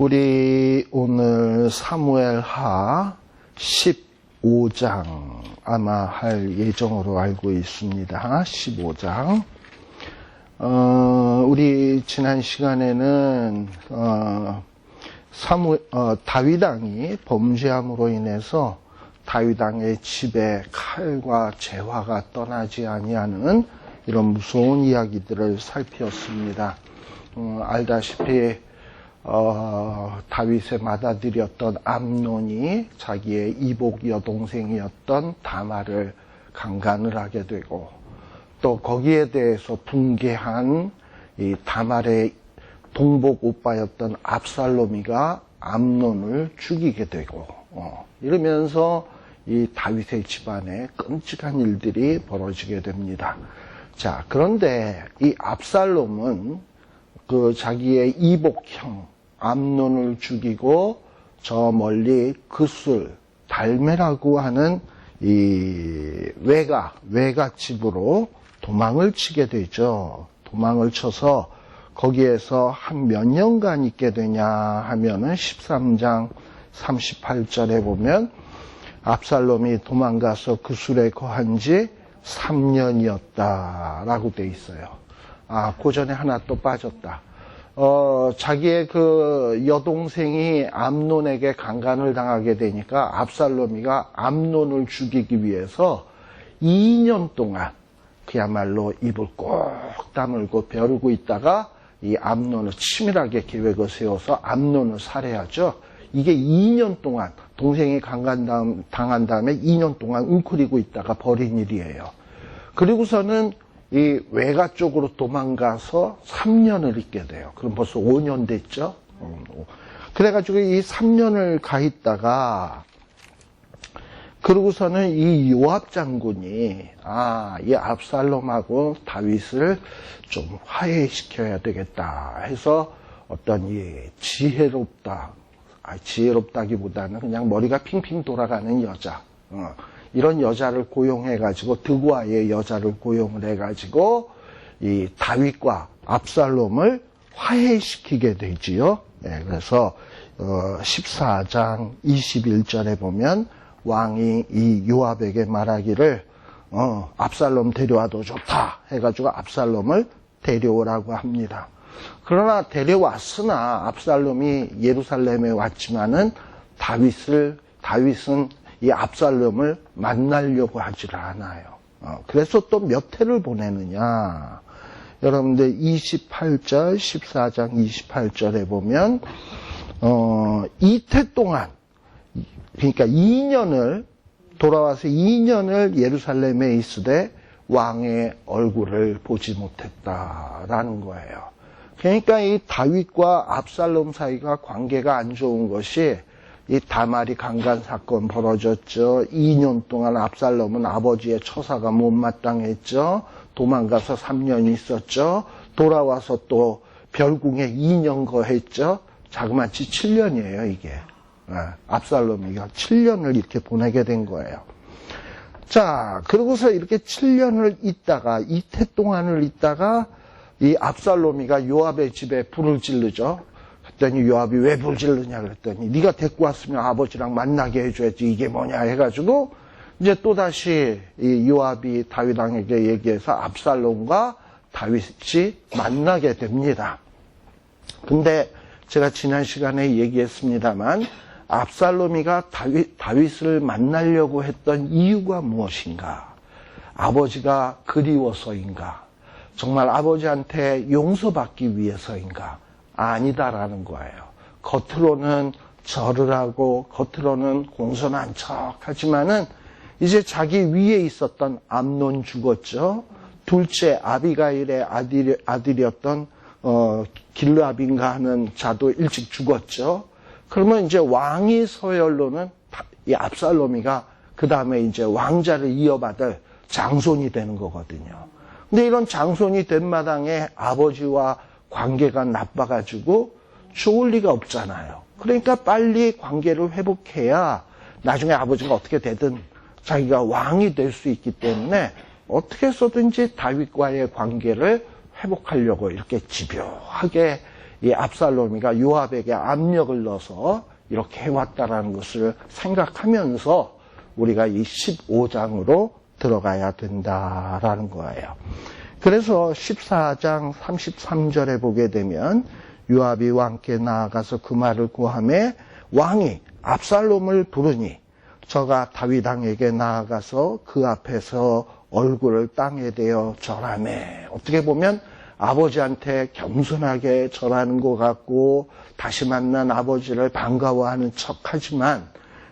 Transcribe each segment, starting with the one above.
우리 오늘 사무엘하 15장 아마 할 예정으로 알고 있습니다. 15장. 우리 지난 시간에는 다윗 왕이 범죄함으로 인해서 다윗 왕의 집에 칼과 재화가 떠나지 아니하는 이런 무서운 이야기들을 살폈습니다. 알다시피 다윗의 맏아들이었던 암논이 자기의 이복 여동생이었던 다말을 강간을 하게 되고, 또 거기에 대해서 붕괴한 이 다말의 동복 오빠였던 압살롬이가 암논을 죽이게 되고, 이러면서 이 다윗의 집안에 끔찍한 일들이 벌어지게 됩니다. 자, 그런데 이 압살롬은 자기의 이복형 암논을 죽이고 저 멀리 그술 달메라고 하는 이 외가 집으로 도망을 치게 되죠. 도망을 쳐서 거기에서 한 몇 년간 있게 되냐 하면은 13장 38절에 보면 압살롬이 도망가서 그술에 거한 지 3년이었다라고 돼 있어요. 그 전에 하나 또 빠졌다. 자기의 그 여동생이 암논에게 강간을 당하게 되니까 압살롬이가 암논을 죽이기 위해서 2년 동안 그야말로 입을 꼭 다물고 벼르고 있다가 이 암논을 치밀하게 계획을 세워서 암논을 살해하죠. 이게 2년 동안 동생이 당한 다음에 2년 동안 웅크리고 있다가 벌인 일이에요. 그리고서는 이 외가 쪽으로 도망가서 3년을 있게 돼요. 그럼 벌써 5년 됐죠. 그래가지고 이 3년을 가 있다가, 그러고서는 이 요압 장군이 이 압살롬하고 다윗을 좀 화해시켜야 되겠다 해서 어떤 이 지혜롭다기보다는 그냥 머리가 핑핑 돌아가는 여자, 이런 여자를 고용해가지고, 드고아의 여자를 고용을 해가지고 이 다윗과 압살롬을 화해시키게 되지요. 그래서 14장 21절에 보면 왕이 이 요압에게 말하기를 압살롬 데려와도 좋다 해가지고 압살롬을 데려오라고 합니다. 그러나 데려왔으나 압살롬이 예루살렘에 왔지만은 다윗은 이 압살롬을 만나려고 하질 않아요. 그래서 또 몇 해를 보내느냐. 여러분들 28절, 14장 28절에 보면, 이태 동안, 그러니까 2년을, 돌아와서 2년을 예루살렘에 있으되 왕의 얼굴을 보지 못했다라는 거예요. 그러니까 이 다윗과 압살롬 사이가 관계가 안 좋은 것이, 이 다말이 강간 사건 벌어졌죠. 2년 동안 압살롬은 아버지의 처사가 못마땅했죠. 도망가서 3년 있었죠. 돌아와서 또 별궁에 2년 거했죠. 자그마치 7년이에요, 이게. 압살롬이가 7년을 이렇게 보내게 된 거예요. 자, 그러고서 이렇게 7년을 있다가, 이태 동안을 있다가, 이 압살롬이가 요압의 집에 불을 지르죠. 그랬더니 요압이 왜 불 지르냐 그랬더니, 네가 데리고 왔으면 아버지랑 만나게 해줘야지, 이게 뭐냐 해가지고 이제 또다시 이 요압이 다윗 왕에게 얘기해서 압살롬과 다윗이 만나게 됩니다. 근데 제가 지난 시간에 얘기했습니다만, 압살롬이가 다윗을 만나려고 했던 이유가 무엇인가? 아버지가 그리워서인가? 정말 아버지한테 용서받기 위해서인가? 아니다라는 거예요. 겉으로는 절을 하고 겉으로는 공손한 척 하지만은 이제 자기 위에 있었던 암논 죽었죠. 둘째 아비가일의 아들이었던 길르압인가 하는 자도 일찍 죽었죠. 그러면 이제 왕위 서열로는 이 압살롬이가 그 다음에 이제 왕자를 이어받을 장손이 되는 거거든요. 근데 이런 장손이 된 마당에 아버지와 관계가 나빠가지고 좋을 리가 없잖아요. 그러니까 빨리 관계를 회복해야 나중에 아버지가 어떻게 되든 자기가 왕이 될 수 있기 때문에 어떻게 해서든지 다윗과의 관계를 회복하려고 이렇게 집요하게 이 압살롬이가 요압에게 압력을 넣어서 이렇게 해왔다라는 것을 생각하면서 우리가 이 15장으로 들어가야 된다라는 거예요. 그래서 14장 33절에 보게 되면 요압이 왕께 나아가서 그 말을 고하매 왕이 압살롬을 부르니 저가 다윗 왕에게 나아가서 그 앞에서 얼굴을 땅에 대어 절하매. 어떻게 보면 아버지한테 겸손하게 절하는 것 같고 다시 만난 아버지를 반가워하는 척하지만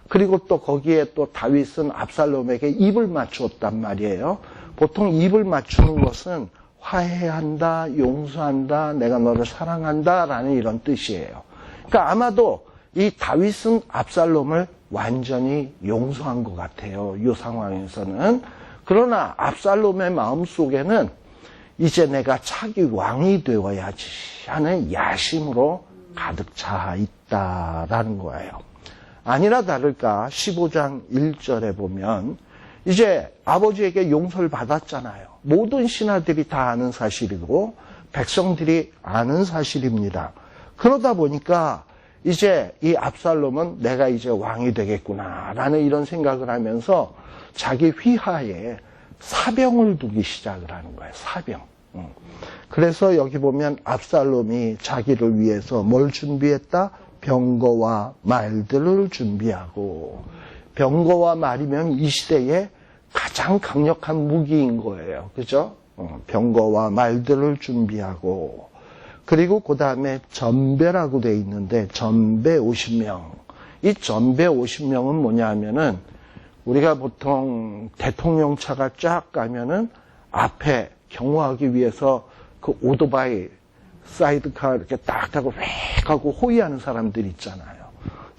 그리고 또 거기에 또 다윗은 압살롬에게 입을 맞추었단 말이에요. 보통 입을 맞추는 것은 화해한다, 용서한다, 내가 너를 사랑한다 라는 이런 뜻이에요. 그러니까 아마도 이 다윗은 압살롬을 완전히 용서한 것 같아요. 이 상황에서는. 그러나 압살롬의 마음속에는 이제 내가 차기 왕이 되어야지 하는 야심으로 가득 차 있다라는 거예요. 아니나 다를까 15장 1절에 보면 이제 아버지에게 용서를 받았잖아요. 모든 신하들이 다 아는 사실이고 백성들이 아는 사실입니다. 그러다 보니까 이제 이 압살롬은 내가 이제 왕이 되겠구나라는 이런 생각을 하면서 자기 휘하에 사병을 두기 시작을 하는 거예요. 사병. 그래서 여기 보면 압살롬이 자기를 위해서 뭘 준비했다? 병거와 말들을 준비하고, 병거와 말이면 이 시대에 가장 강력한 무기인 거예요. 그죠? 병거와 말들을 준비하고, 그리고 그 다음에 전배라고 돼 있는데 전배 50명. 이 전배 50명은 뭐냐 하면은 우리가 보통 대통령차가 쫙 가면은 앞에 경호하기 위해서 그 오토바이 사이드카 이렇게 딱 하고 획 하고 호위하는 사람들 있잖아요.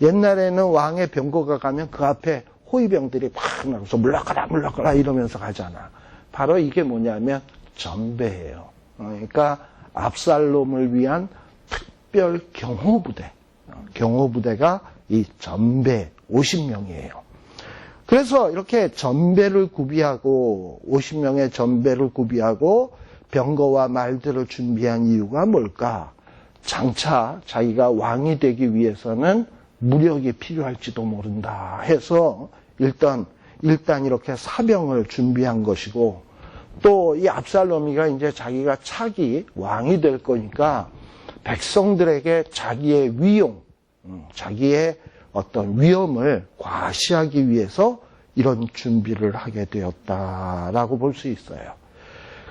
옛날에는 왕의 병거가 가면 그 앞에 호위병들이 팍 나가서 물러가라 물러가라 이러면서 가잖아. 바로 이게 뭐냐면 전배예요. 그러니까 압살롬을 위한 특별 경호부대, 경호부대가 이 전배 50명이에요. 그래서 이렇게 전배를 구비하고 50명의 전배를 구비하고 병거와 말들을 준비한 이유가 뭘까? 장차 자기가 왕이 되기 위해서는 무력이 필요할지도 모른다 해서 일단 이렇게 사병을 준비한 것이고, 또 이 압살롬이가 이제 자기가 차기 왕이 될 거니까 백성들에게 자기의 위용, 자기의 어떤 위험을 과시하기 위해서 이런 준비를 하게 되었다라고 볼 수 있어요.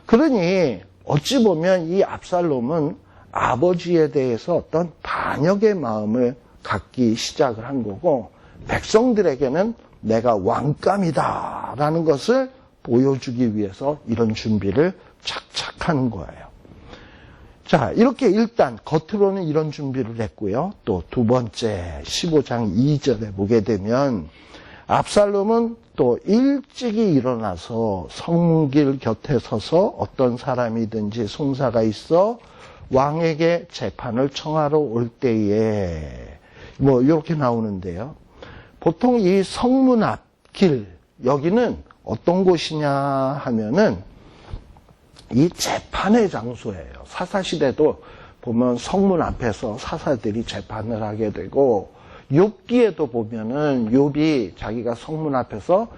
그러니 어찌 보면 이 압살롬은 아버지에 대해서 어떤 반역의 마음을 갖기 시작을 한 거고, 백성들에게는 내가 왕감이다라는 것을 보여주기 위해서 이런 준비를 착착 하는 거예요. 자, 이렇게 일단 겉으로는 이런 준비를 했고요. 또 두 번째 15장 2절에 보게 되면 압살롬은 또 일찍이 일어나서 성문길 곁에 서서 어떤 사람이든지 송사가 있어 왕에게 재판을 청하러 올 때에 뭐 이렇게 나오는데요. 보통 이 성문 앞 길, 여기는 어떤 곳이냐 하면은 이 재판의 장소예요. 사사시대도 보면 성문 앞에서 사사들이 재판을 하게 되고, 욥기에도 보면은 욥이 자기가 성문 앞에서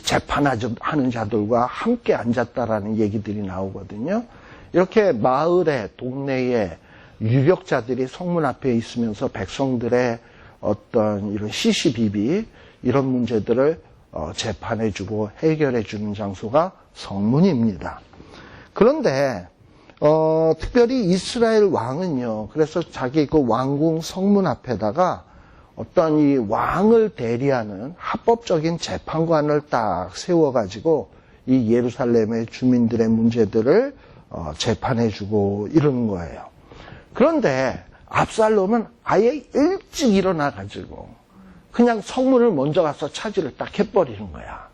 재판하는 자들과 함께 앉았다라는 얘기들이 나오거든요. 이렇게 마을에, 동네에 유력자들이 성문 앞에 있으면서 백성들의 어떤 이런 시시비비 이런 문제들을 재판해주고 해결해주는 장소가 성문입니다. 그런데 특별히 이스라엘 왕은요, 그래서 자기 그 왕궁 성문 앞에다가 어떤 이 왕을 대리하는 합법적인 재판관을 딱 세워가지고 이 예루살렘의 주민들의 문제들을 재판해주고 이러는 거예요. 그런데 압살롬은 아예 일찍 일어나가지고 그냥 성문을 먼저 가서 차지를 딱 해버리는 거야.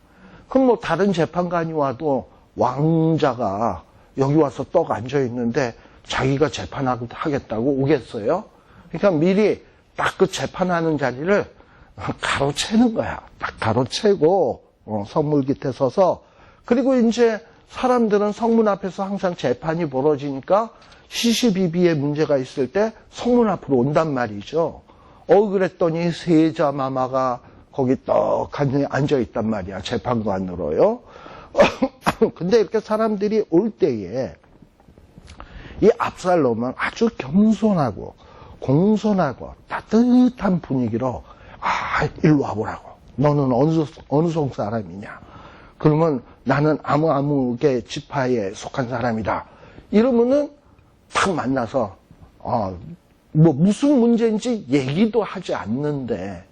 그럼 뭐 다른 재판관이 와도 왕자가 여기 와서 떡 앉아있는데 자기가 재판하겠다고 오겠어요? 그러니까 미리 딱 그 재판하는 자리를 가로채는 거야. 딱 가로채고 성문 깃에 서서, 그리고 이제 사람들은 성문 앞에서 항상 재판이 벌어지니까 시시비비에 문제가 있을 때 성문 앞으로 온단 말이죠. 그랬더니 세자 마마가 거기 떡 앉아있단 말이야. 재판관으로요. 근데 이렇게 사람들이 올 때에 이 압살롬은 아주 겸손하고 공손하고 따뜻한 분위기로 일로 와보라고. 너는 어느 성 사람이냐? 그러면 나는 아무개 지파에 속한 사람이다. 이러면은 딱 만나서 뭐 무슨 문제인지 얘기도 하지 않는데,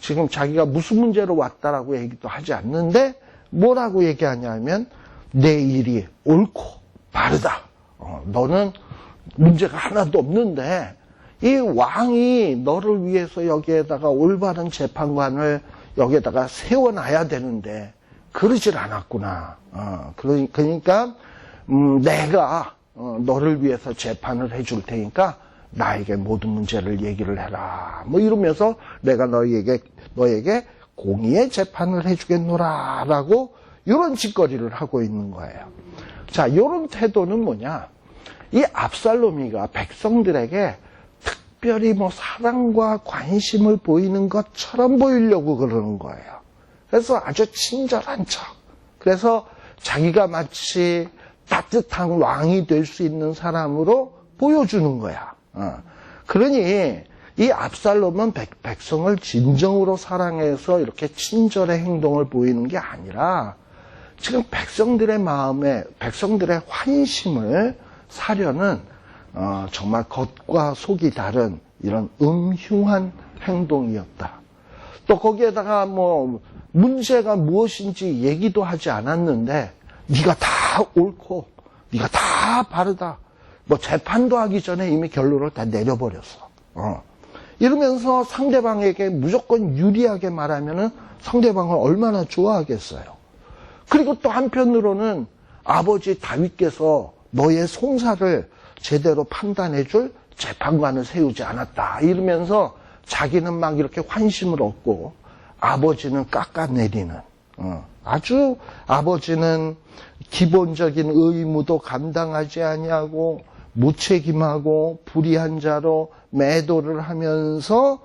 지금 자기가 무슨 문제로 왔다라고 얘기도 하지 않는데 뭐라고 얘기하냐면 내 일이 옳고 바르다. 너는 문제가 하나도 없는데 이 왕이 너를 위해서 여기에다가 올바른 재판관을 여기에다가 세워놔야 되는데 그러질 않았구나. 그러니까 내가 너를 위해서 재판을 해줄 테니까 나에게 모든 문제를 얘기를 해라. 뭐 이러면서 내가 너에게 공의의 재판을 해주겠노라 라고 이런 짓거리를 하고 있는 거예요. 자, 이런 태도는 뭐냐? 이 압살롬이가 백성들에게 특별히 뭐 사랑과 관심을 보이는 것처럼 보이려고 그러는 거예요. 그래서 아주 친절한 척. 그래서 자기가 마치 따뜻한 왕이 될 수 있는 사람으로 보여주는 거야. 그러니 이 압살롬은 백성을 진정으로 사랑해서 이렇게 친절의 행동을 보이는 게 아니라 지금 백성들의 마음에, 백성들의 환심을 사려는 정말 겉과 속이 다른 이런 음흉한 행동이었다. 또 거기에다가 뭐 문제가 무엇인지 얘기도 하지 않았는데 네가 다 옳고 네가 다 바르다. 뭐 재판도 하기 전에 이미 결론을 다 내려버렸어. 이러면서 상대방에게 무조건 유리하게 말하면은 상대방을 얼마나 좋아하겠어요. 그리고 또 한편으로는 아버지 다윗께서 너의 송사를 제대로 판단해줄 재판관을 세우지 않았다. 이러면서 자기는 막 이렇게 환심을 얻고 아버지는 깎아내리는, 아주 아버지는 기본적인 의무도 감당하지 아니하고 무책임하고 불의한 자로 매도를 하면서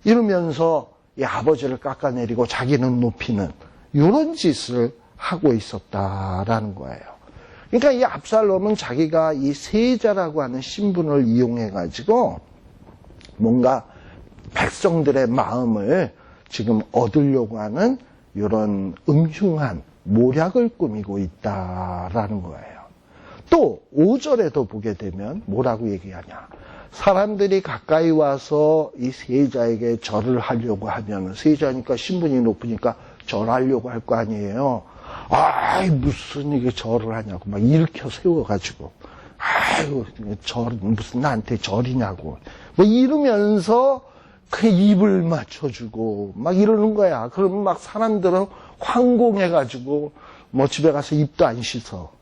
이러면서 이 아버지를 깎아내리고 자기는 높이는 이런 짓을 하고 있었다라는 거예요. 그러니까 이 압살롬은 자기가 이 세자라고 하는 신분을 이용해 가지고 뭔가 백성들의 마음을 지금 얻으려고 하는 이런 음흉한 모략을 꾸미고 있다라는 거예요. 또 5절에도 보게 되면 뭐라고 얘기하냐? 사람들이 가까이 와서 이 세자에게 절을 하려고 하면, 세자니까 신분이 높으니까 절하려고 할 거 아니에요. 무슨 이게 절을 하냐고 막 일으켜 세워가지고, 절은 무슨 나한테 절이냐고 뭐 이러면서 그 입을 맞춰주고 막 이러는 거야. 그러면 막 사람들은 황공해가지고 뭐 집에 가서 입도 안 씻어.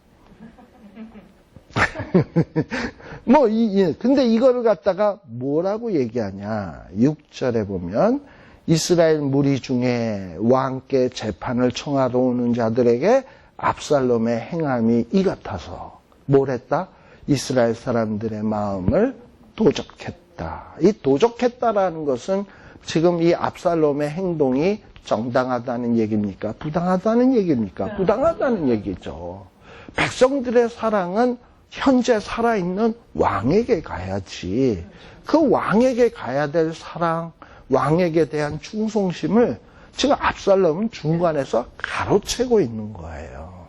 근데 이거를 갖다가 뭐라고 얘기하냐? 6절에 보면 이스라엘 무리 중에 왕께 재판을 청하러 오는 자들에게 압살롬의 행함이 이 같아서 뭘 했다? 이스라엘 사람들의 마음을 도적했다. 이 도적했다라는 것은 지금 이 압살롬의 행동이 정당하다는 얘기입니까? 부당하다는 얘기입니까? 부당하다는 얘기죠. 백성들의 사랑은 현재 살아있는 왕에게 가야지. 그 왕에게 가야 될 사랑, 왕에게 대한 충성심을 지금 압살롬은 중간에서 가로채고 있는 거예요.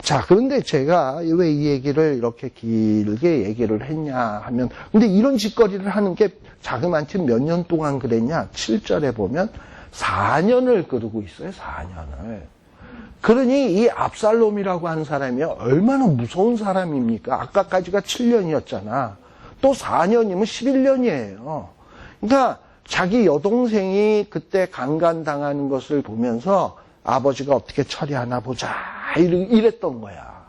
자, 그런데 제가 왜 이 얘기를 이렇게 길게 얘기를 했냐 하면, 근데 이런 짓거리를 하는 게 자그마치 몇 년 동안 그랬냐? 7절에 보면 4년을 그러고 있어요, 4년을. 그러니 이 압살롬이라고 하는 사람이 얼마나 무서운 사람입니까? 아까까지가 7년이었잖아. 또 4년이면 11년이에요. 그러니까 자기 여동생이 그때 강간당하는 것을 보면서 아버지가 어떻게 처리하나 보자 이랬던 거야.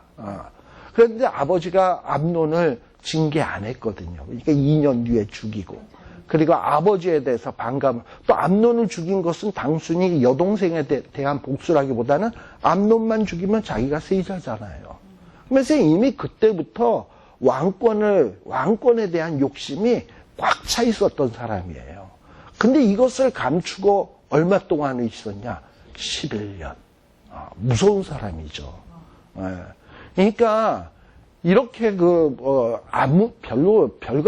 그런데 아버지가 암논을 징계 안 했거든요. 그러니까 2년 뒤에 죽이고. 그리고 아버지에 대해서 반감, 또 암논을 죽인 것은 단순히 여동생에 대한 복수라기보다는 암논만 죽이면 자기가 세자잖아요. 그래서 이미 그때부터 왕권에 대한 욕심이 꽉 차 있었던 사람이에요. 근데 이것을 감추고 얼마 동안 있었냐? 11년. 무서운 사람이죠. 그러니까 이렇게 별거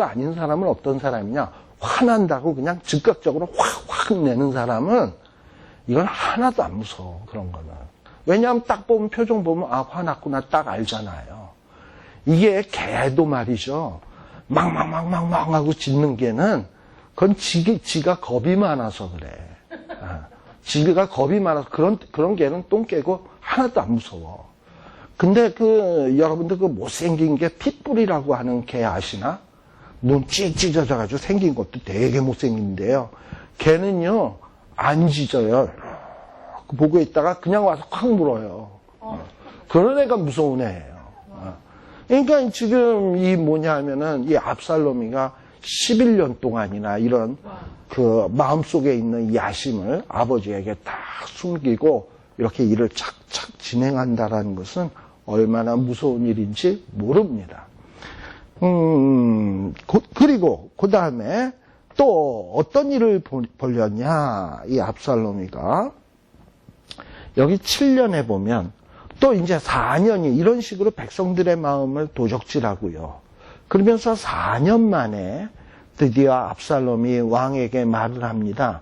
아닌 사람은 어떤 사람이냐? 화난다고 그냥 즉각적으로 확 내는 사람은 이건 하나도 안 무서워, 그런 거는. 왜냐하면 딱 보면, 표정 보면, 화났구나 딱 알잖아요. 이게 개도 말이죠. 막 하고 짖는 개는, 그건 지가 겁이 많아서 그래. 지가 겁이 많아서 그런 개는 똥 깨고 하나도 안 무서워. 근데 여러분들 못생긴 게 핏불이라고 하는 개 아시나? 눈 찢어져가지고 생긴 것도 되게 못생긴데요. 걔는요, 안 짖어요. 보고 있다가 그냥 와서 확 물어요. 그런 애가 무서운 애예요. 그러니까 지금 이 압살롬이가 11년 동안이나 이런 마음속에 있는 야심을 아버지에게 다 숨기고 이렇게 일을 착착 진행한다라는 것은 얼마나 무서운 일인지 모릅니다. 그리고 그 다음에 또 어떤 일을 벌였냐, 이 압살롬이가. 여기 7년에 보면 또 이제 4년이 이런 식으로 백성들의 마음을 도적질하고요. 그러면서 4년 만에 드디어 압살롬이 왕에게 말을 합니다.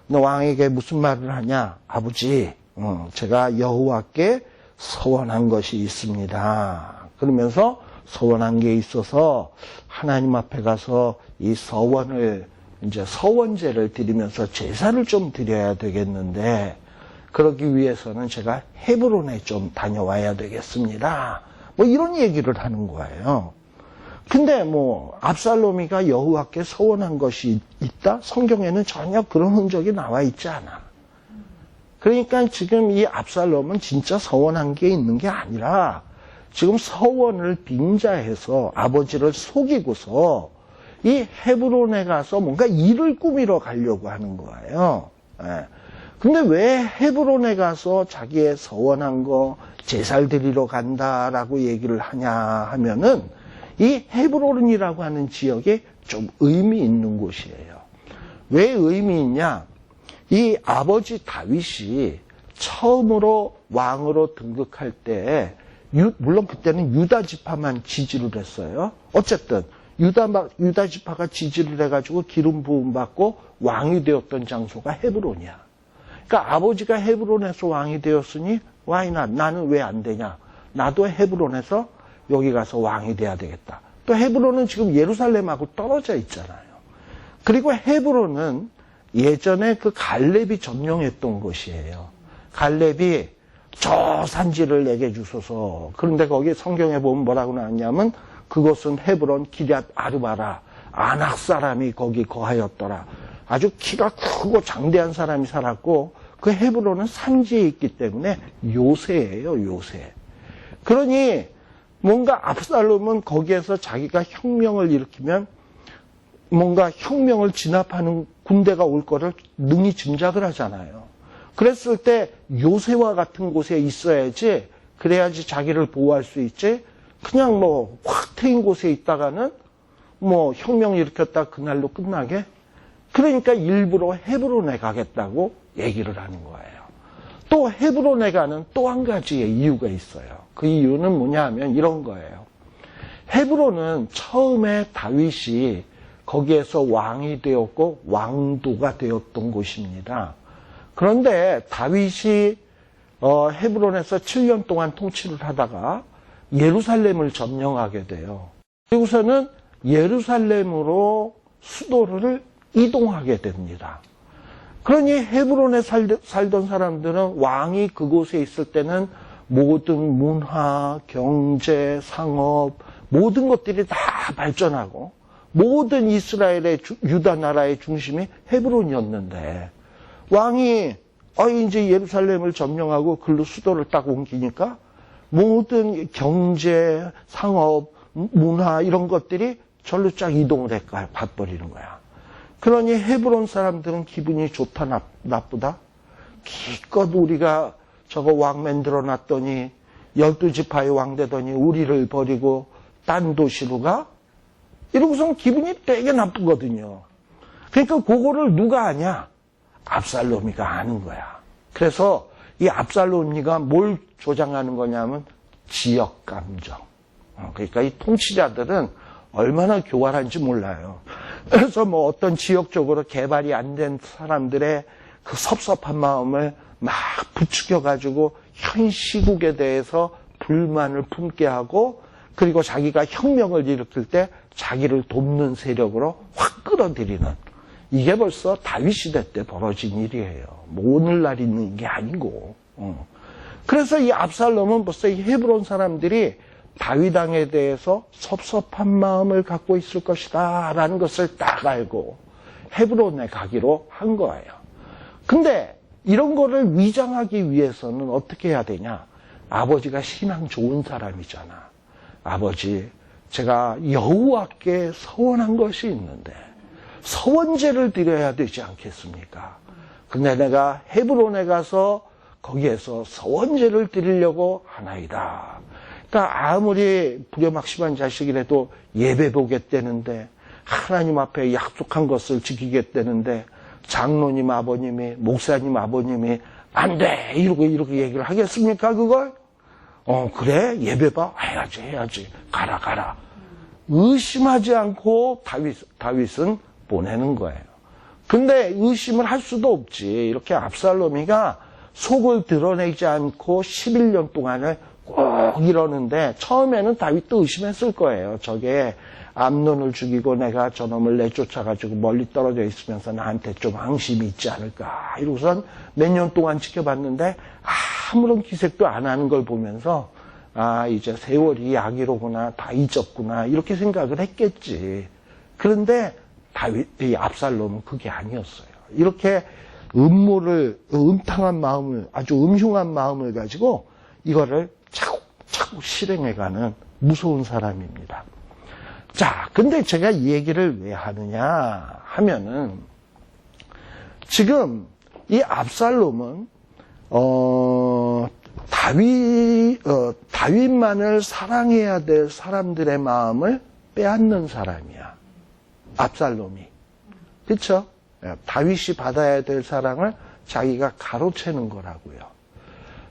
너 왕에게 무슨 말을 하냐? 아버지, 제가 여호와께 서원한 것이 있습니다. 그러면서 서원한 게 있어서 하나님 앞에 가서 이 서원제를 드리면서 제사를 좀 드려야 되겠는데, 그러기 위해서는 제가 헤브론에 좀 다녀와야 되겠습니다. 이런 얘기를 하는 거예요. 근데 압살롬이가 여호와께 서원한 것이 있다? 성경에는 전혀 그런 흔적이 나와 있지 않아. 그러니까 지금 이 압살롬은 진짜 서원한 게 있는 게 아니라 지금 서원을 빙자해서 아버지를 속이고서 이 헤브론에 가서 뭔가 일을 꾸미러 가려고 하는 거예요. 근데 왜 헤브론에 가서 자기의 서원한 거 제사를 드리러 간다라고 얘기를 하냐 하면은 이 헤브론이라고 하는 지역에 좀 의미 있는 곳이에요. 왜 의미 있냐? 이 아버지 다윗이 처음으로 왕으로 등극할 때 물론 그때는 유다 지파만 지지를 했어요. 어쨌든 유다 지파가 지지를 해가지고 기름 부음 받고 왕이 되었던 장소가 헤브론이야. 그러니까 아버지가 헤브론에서 왕이 되었으니 나는 왜 안 되냐? 나도 헤브론에서 여기 가서 왕이 돼야 되겠다. 또 헤브론은 지금 예루살렘하고 떨어져 있잖아요. 그리고 헤브론은 예전에 갈렙이 점령했던 곳이에요. 갈렙이 저 산지를 내게 주소서. 그런데 거기 성경에 보면 뭐라고 나왔냐면 그곳은 헤브론 기럇 아르바라, 아낙 사람이 거기 거하였더라. 아주 키가 크고 장대한 사람이 살았고 그 헤브론은 산지에 있기 때문에 요새예요, 요새. 그러니 뭔가 압살롬은 거기에서 자기가 혁명을 일으키면 뭔가 혁명을 진압하는 군대가 올 거를 능히 짐작을 하잖아요. 그랬을 때 요새와 같은 곳에 있어야지, 그래야지 자기를 보호할 수 있지. 그냥 확 트인 곳에 있다가는 혁명 일으켰다 그날로 끝나게. 그러니까 일부러 헤브론에 가겠다고 얘기를 하는 거예요. 또 헤브론에 가는 또 한 가지의 이유가 있어요. 그 이유는 뭐냐 하면 이런 거예요. 헤브론은 처음에 다윗이 거기에서 왕이 되었고 왕도가 되었던 곳입니다. 그런데 다윗이 헤브론에서 7년 동안 통치를 하다가 예루살렘을 점령하게 돼요. 그리고서는 예루살렘으로 수도를 이동하게 됩니다. 그러니 헤브론에 살던 사람들은 왕이 그곳에 있을 때는 모든 문화, 경제, 상업 모든 것들이 다 발전하고 모든 이스라엘의 유다 나라의 중심이 헤브론이었는데 왕이 이제 예루살렘을 점령하고 글로 수도를 딱 옮기니까 모든 경제, 상업, 문화 이런 것들이 절로 쫙 이동을 가버리는 거야. 그러니 헤브론 사람들은 기분이 좋다 나쁘다? 기껏 우리가 저거 왕 만들어 놨더니 12지파의 왕 되더니 우리를 버리고 딴 도시로 가? 이러고선 기분이 되게 나쁘거든요. 그러니까 그거를 누가 아냐? 압살롬이가 아는 거야. 그래서 이 압살롬이가 뭘 조장하는 거냐면 지역 감정. 그러니까 이 통치자들은 얼마나 교활한지 몰라요. 그래서 뭐 어떤 지역적으로 개발이 안 된 사람들의 그 섭섭한 마음을 막 부추겨가지고 현 시국에 대해서 불만을 품게 하고, 그리고 자기가 혁명을 일으킬 때 자기를 돕는 세력으로 확 끌어들이는, 이게 벌써 다윗 시대 때 벌어진 일이에요. 뭐 오늘날 있는 게 아니고. 그래서 이 압살롬은 벌써 이 헤브론 사람들이 다윗 왕에 대해서 섭섭한 마음을 갖고 있을 것이다 라는 것을 딱 알고 헤브론에 가기로 한 거예요. 근데 이런 거를 위장하기 위해서는 어떻게 해야 되냐? 아버지가 신앙 좋은 사람이잖아. 아버지, 제가 여호와께 서원한 것이 있는데 서원제를 드려야 되지 않겠습니까? 근데 내가 헤브론에 가서 거기에서 서원제를 드리려고 하나이다. 그러니까 아무리 불효막심한 자식이라도 예배 보겠다는데, 하나님 앞에 약속한 것을 지키겠다는데 장로님 아버님이, 목사님 아버님이 안 돼! 이렇게 얘기를 하겠습니까, 그걸? 그래? 예배 봐? 해야지. 가라. 의심하지 않고 다윗은 보내는 거예요. 근데 의심을 할 수도 없지. 이렇게 압살롬이가 속을 드러내지 않고 11년 동안을 꼭 이러는데, 처음에는 다윗도 의심했을 거예요. 저게 암논을 죽이고 내가 저놈을 내쫓아가지고 멀리 떨어져 있으면서 나한테 좀 앙심이 있지 않을까. 이러고선 몇 년 동안 지켜봤는데 아무런 기색도 안 하는 걸 보면서, 아, 이제 세월이 약이로구나, 다 잊었구나, 이렇게 생각을 했겠지. 그런데 이 압살롬은 그게 아니었어요. 이렇게 음탕한 마음을, 아주 음흉한 마음을 가지고 이거를 차곡차곡 실행해가는 무서운 사람입니다. 자, 근데 제가 이 얘기를 왜 하느냐 하면은, 지금 이 압살롬은 다윗만을 사랑해야 될 사람들의 마음을 빼앗는 사람이야. 압살롬이. 그렇죠? 다윗이 받아야 될 사랑을 자기가 가로채는 거라고요.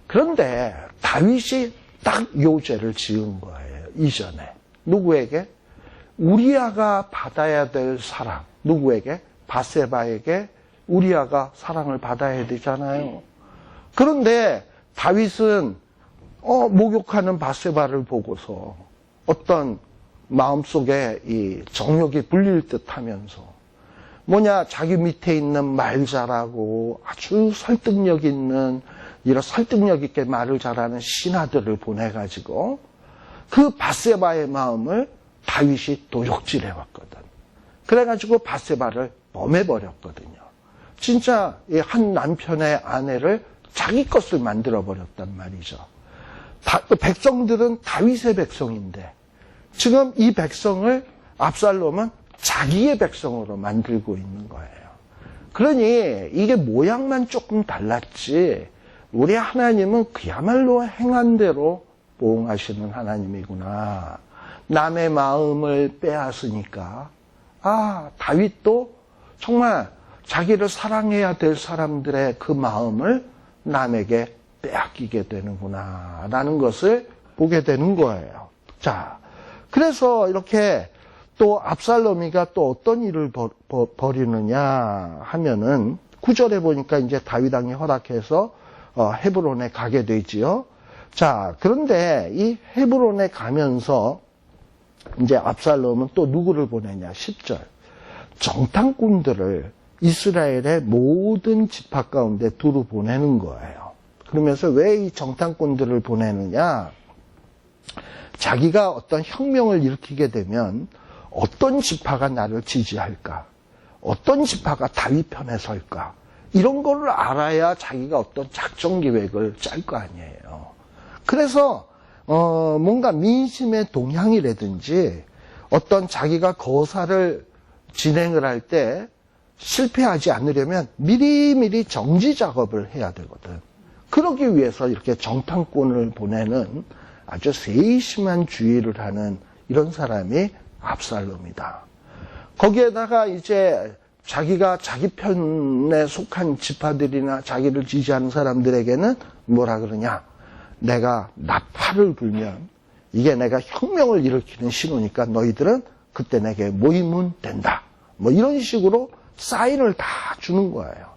그런데 다윗이 딱 요 죄를 지은 거예요. 이전에. 누구에게? 우리아가 받아야 될 사랑. 누구에게? 밧세바에게 우리아가 사랑을 받아야 되잖아요. 그런데 다윗은 목욕하는 밧세바를 보고서 어떤 마음속에 이 정욕이 불릴 듯 하면서, 자기 밑에 있는 말 잘하고 아주 설득력 있는, 이런 설득력 있게 말을 잘하는 신하들을 보내가지고 그 밧세바의 마음을 다윗이 도둑질해 왔거든. 그래가지고 밧세바를 범해버렸거든요. 진짜 한 남편의 아내를 자기 것을 만들어버렸단 말이죠. 백성들은 다윗의 백성인데 지금 이 백성을 압살롬은 자기의 백성으로 만들고 있는 거예요. 그러니 이게 모양만 조금 달랐지, 우리 하나님은 그야말로 행한 대로 보응하시는 하나님이구나. 남의 마음을 빼앗으니까, 다윗도 정말 자기를 사랑해야 될 사람들의 그 마음을 남에게 빼앗기게 되는구나 라는 것을 보게 되는 거예요. 자, 그래서 이렇게 또 압살롬이가 또 어떤 일을 벌이느냐 하면은, 9절에 보니까 이제 다윗 왕이 허락해서 헤브론에 가게 되지요. 자, 그런데 이 헤브론에 가면서 이제 압살롬은 또 누구를 보내냐? 10절. 정탐꾼들을 이스라엘의 모든 지파 가운데 두루 보내는 거예요. 그러면서 왜 이 정탐꾼들을 보내느냐? 자기가 어떤 혁명을 일으키게 되면 어떤 지파가 나를 지지할까? 어떤 지파가 다윗 편에 설까? 이런 거를 알아야 자기가 어떤 작전 계획을 짤 거 아니에요. 그래서 뭔가 민심의 동향이라든지 어떤 자기가 거사를 진행을 할 때 실패하지 않으려면 미리미리 정지 작업을 해야 되거든. 그러기 위해서 이렇게 정탐꾼을 보내는 아주 세심한 주의를 하는 이런 사람이 압살롬이다. 거기에다가 이제 자기가 자기 편에 속한 지파들이나 자기를 지지하는 사람들에게는 뭐라 그러냐? 내가 나팔을 불면 이게 내가 혁명을 일으키는 신호니까 너희들은 그때 내게 모이면 된다. 뭐 이런 식으로 사인을 다 주는 거예요.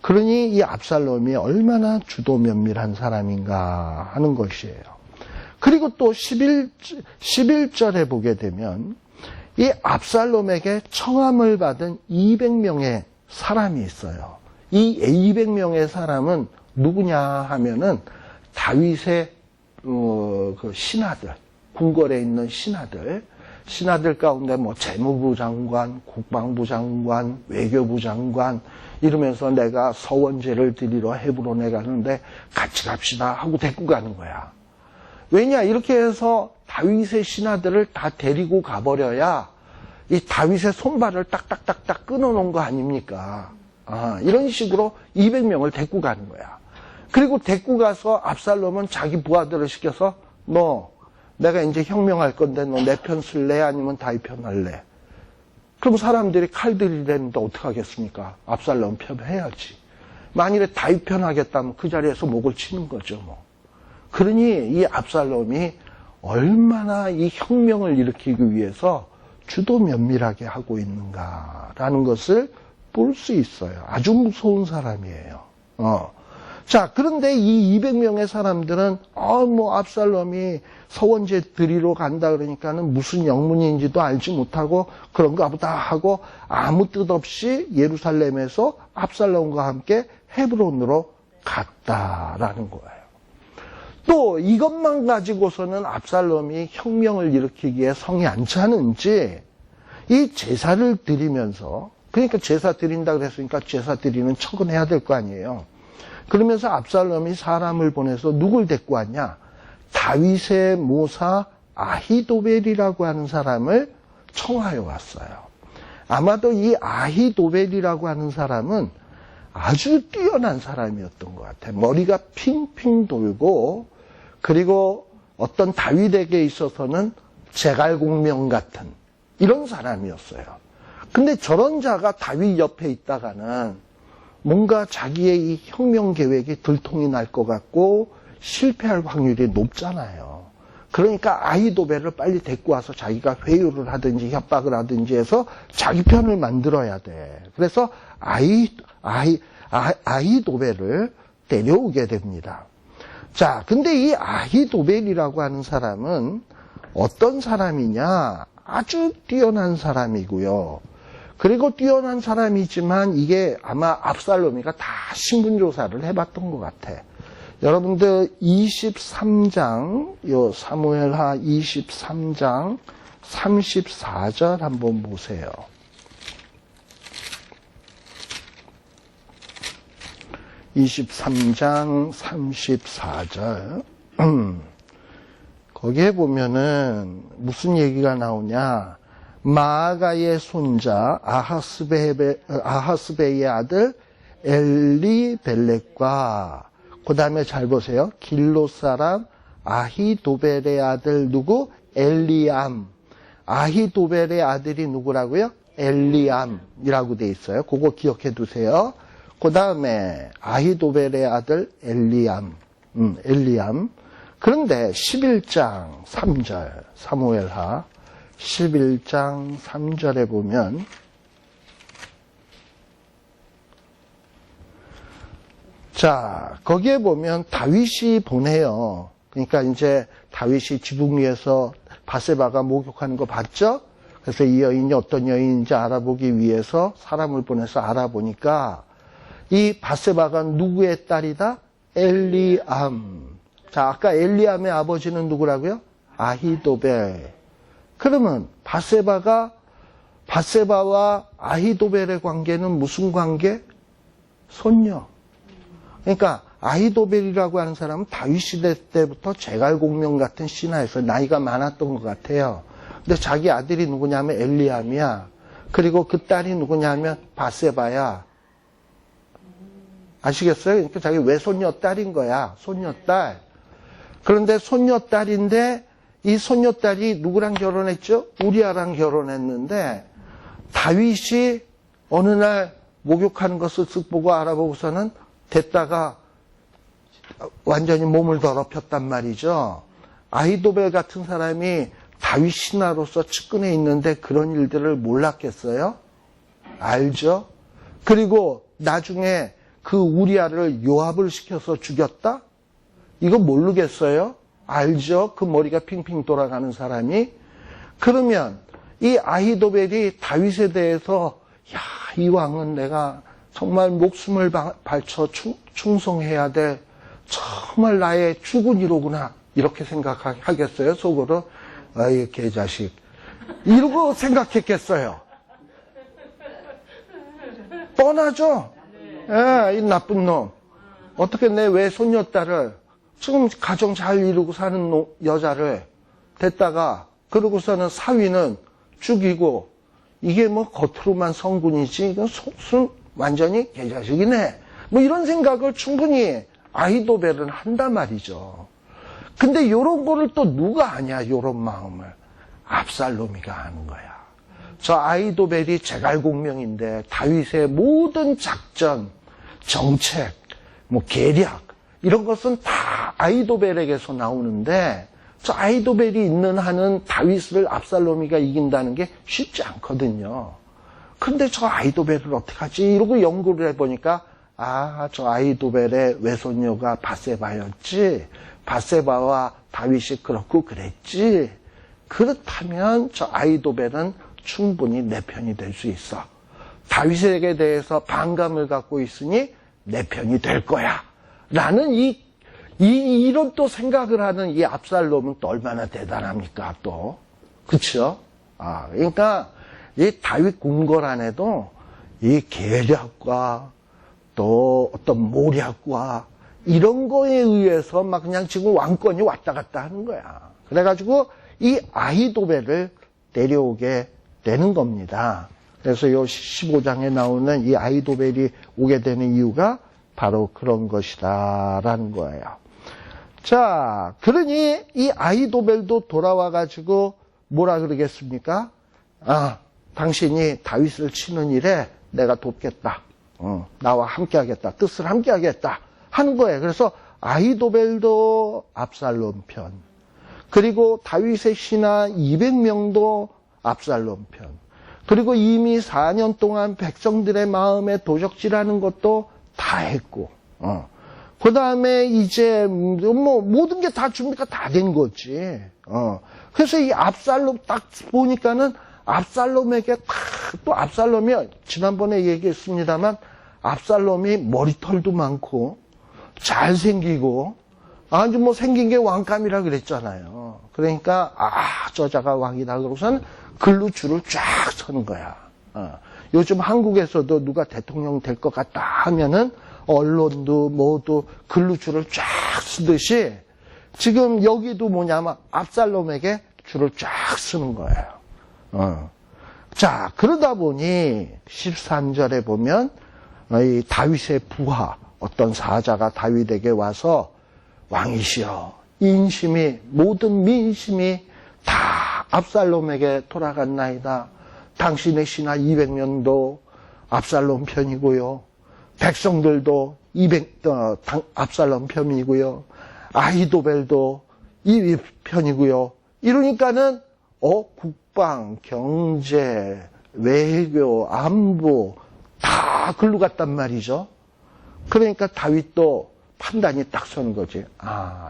그러니 이 압살롬이 얼마나 주도 면밀한 사람인가 하는 것이에요. 그리고 또 11절에 보게 되면 이 압살롬에게 청함을 받은 200명의 사람이 있어요. 이 200명의 사람은 누구냐 하면은 다윗의 그 신하들, 궁궐에 있는 신하들 가운데 뭐 재무부 장관, 국방부 장관, 외교부 장관 이러면서 내가 서원제를 드리러 헤브론에 가는데 같이 갑시다 하고 데리고 가는 거야. 왜냐? 이렇게 해서 다윗의 신하들을 다 데리고 가버려야 이 다윗의 손발을 딱딱딱딱 끊어놓은 거 아닙니까? 이런 식으로 200명을 데리고 가는 거야. 그리고 데리고 가서 압살롬은 자기 부하들을 시켜서 너 내가 이제 혁명할 건데 너 내 편 쓸래? 아니면 다윗 편 할래? 그럼 사람들이 칼 들이대는데 어떡하겠습니까? 압살롬 편 해야지. 만일에 다윗 편 하겠다면 그 자리에서 목을 치는 거죠, 뭐. 그러니 이 압살롬이 얼마나 이 혁명을 일으키기 위해서 주도 면밀하게 하고 있는가라는 것을 볼 수 있어요. 아주 무서운 사람이에요. 자, 그런데 이 200명의 사람들은 뭐 압살롬이 서원제 드리러 간다 그러니까는 무슨 영문인지도 알지 못하고 그런가 보다 하고 아무 뜻 없이 예루살렘에서 압살롬과 함께 헤브론으로 갔다라는 거예요. 또 이것만 가지고서는 압살롬이 혁명을 일으키기에 성이 안 차는지 이 제사를 드리면서, 그러니까 제사 드린다 그랬으니까 제사 드리는 척은 해야 될 거 아니에요. 그러면서 압살롬이 사람을 보내서 누굴 데리고 왔냐? 다윗의 모사 아히도벨이라고 하는 사람을 청하여 왔어요. 아마도 이 아히도벨이라고 하는 사람은 아주 뛰어난 사람이었던 것 같아요. 머리가 핑핑 돌고, 그리고 어떤 다윗에게 있어서는 제갈공명 같은 이런 사람이었어요. 근데 저런 자가 다윗 옆에 있다가는 뭔가 자기의 이 혁명 계획이 들통이 날 것 같고 실패할 확률이 높잖아요. 그러니까 아히도벨을 빨리 데리고 와서 자기가 회유를 하든지 협박을 하든지 해서 자기 편을 만들어야 돼. 그래서 아히도벨을 데려오게 됩니다. 자, 근데 이 아히도벨이라고 하는 사람은 어떤 사람이냐? 아주 뛰어난 사람이고요. 그리고 뛰어난 사람이지만 이게 아마 압살롬이가 다 신분조사를 해봤던 것 같아. 여러분들 23장, 요 사무엘하 23장 34절 한번 보세요. 23장 34절. 거기에 보면은 무슨 얘기가 나오냐? 마아가의 손자 아하스베의 아들 엘리벨렉과 그 다음에 잘 보세요. 길롯 사람 아히도벨의 아들 누구? 엘리암. 아히도벨의 아들이 누구라고요? 엘리암이라고 돼 있어요. 그거 기억해 두세요. 그 다음에 아히도벨의 아들 엘리암. 그런데 11장 3절 사무엘하 11장 3절에 보면 자, 거기에 보면 다윗이 보내요. 그러니까 이제 다윗이 지붕 위에서 바세바가 목욕하는 거 봤죠? 그래서 이 여인이 어떤 여인인지 알아보기 위해서 사람을 보내서 알아보니까 이 바세바가 누구의 딸이다? 엘리암. 자, 아까 엘리암의 아버지는 누구라고요? 아히도벨. 그러면 바세바와 아히도벨의 관계는 무슨 관계? 손녀. 그러니까 아히도벨이라고 하는 사람은 다윗 시대 때부터 제갈공명 같은 신하에서 나이가 많았던 것 같아요. 근데 자기 아들이 누구냐면 엘리암이야. 그리고 그 딸이 누구냐면 바세바야. 아시겠어요? 그러니까 자기 외손녀딸인 거야. 손녀딸. 그런데 손녀딸인데 이 손녀딸이 누구랑 결혼했죠? 우리아랑 결혼했는데 다윗이 어느 날 목욕하는 것을 쓱 보고 알아보고서는 됐다가 완전히 몸을 더럽혔단 말이죠. 아히도벨 같은 사람이 다윗 신하로서 측근에 있는데 그런 일들을 몰랐겠어요? 알죠? 그리고 나중에 그 우리아를 요압을 시켜서 죽였다? 이거 모르겠어요? 알죠? 그 머리가 핑핑 돌아가는 사람이. 그러면 이 아히도벨이 다윗에 대해서 야, 이 왕은 내가 정말 목숨을 바쳐 충성해야 될 정말 나의 주군이로구나 이렇게 생각하겠어요? 속으로? 아이 개자식 이러고 생각했겠어요? 뻔하죠? 이 나쁜 놈. 어떻게 내 외손녀딸을 지금 가정 잘 이루고 사는 여자를 됐다가 그러고서는 사위는 죽이고 이게 뭐 겉으로만 성군이지 이건 속은 완전히 개자식이네. 뭐 이런 생각을 충분히 아히도벨은 한단 말이죠. 근데 이런 거를 또 누가 아냐 이런 마음을. 압살롬이가 아는 거야. 저 아히도벨이 제갈공명인데 다윗의 모든 작전, 정책, 뭐 계략 이런 것은 다 아히도벨에게서 나오는데 저 아히도벨이 있는 한은 다윗을 압살롬이가 이긴다는 게 쉽지 않거든요. 근데 저 아히도벨을 어떡하지? 이러고 연구를 해보니까 저 아히도벨의 외손녀가 밧세바였지. 밧세바와 다윗이 그렇고 그랬지. 그렇다면 저 아히도벨은 충분히 내 편이 될 수 있어. 다윗에게 대해서 반감을 갖고 있으니 내 편이 될 거야. 라는 이런 또 생각을 하는 이 압살롬은 또 얼마나 대단합니까, 또. 그쵸? 그러니까 이 다윗 궁궐 안에도 이 계략과 또 어떤 모략과 이런 거에 의해서 막 그냥 지금 왕권이 왔다 갔다 하는 거야. 그래가지고 이 아히도벨을 데려오게 되는 겁니다. 그래서 이 15장에 나오는 이 아히도벨이 오게 되는 이유가 바로 그런 것이다라는 거예요. 자, 그러니 이 아히도벨도 돌아와가지고 뭐라 그러겠습니까? 당신이 다윗을 치는 일에 내가 돕겠다. 나와 함께하겠다. 뜻을 함께하겠다. 하는 거예요. 그래서 아히도벨도 압살롬 편. 그리고 다윗의 신하 200명도 압살롬 편. 그리고 이미 4년 동안 백성들의 마음에 도적질하는 것도 다 했고, 그 다음에 이제 뭐 모든 게 다 준비가 다 된 거지. 그래서 이 압살롬 딱 보니까는 압살롬에게 또 압살롬이 지난번에 얘기했습니다만 압살롬이 머리털도 많고 잘생기고 아주 뭐 생긴 게 왕감이라 그랬잖아요. 그러니까 저자가 왕이다 그러고서는 글로 줄을 쫙 서는 거야. 요즘 한국에서도 누가 대통령 될 것 같다 하면은 언론도 모두 글로 줄을 쫙 쓰듯이 지금 여기도 뭐냐면 압살롬에게 줄을 쫙 쓰는 거예요. 자, 그러다 보니 13절에 보면 이 다윗의 부하 어떤 사자가 다윗에게 와서 왕이시여 인심이 모든 민심이 다 압살롬에게 돌아갔나이다. 당신의 신하 200명도 압살롬 편이고요. 백성들도 압살롬 편이고요. 아히도벨도 이 편이고요. 이러니까는 국방, 경제, 외교, 안보 다 글로 갔단 말이죠. 그러니까 다윗도 판단이 딱 서는 거지.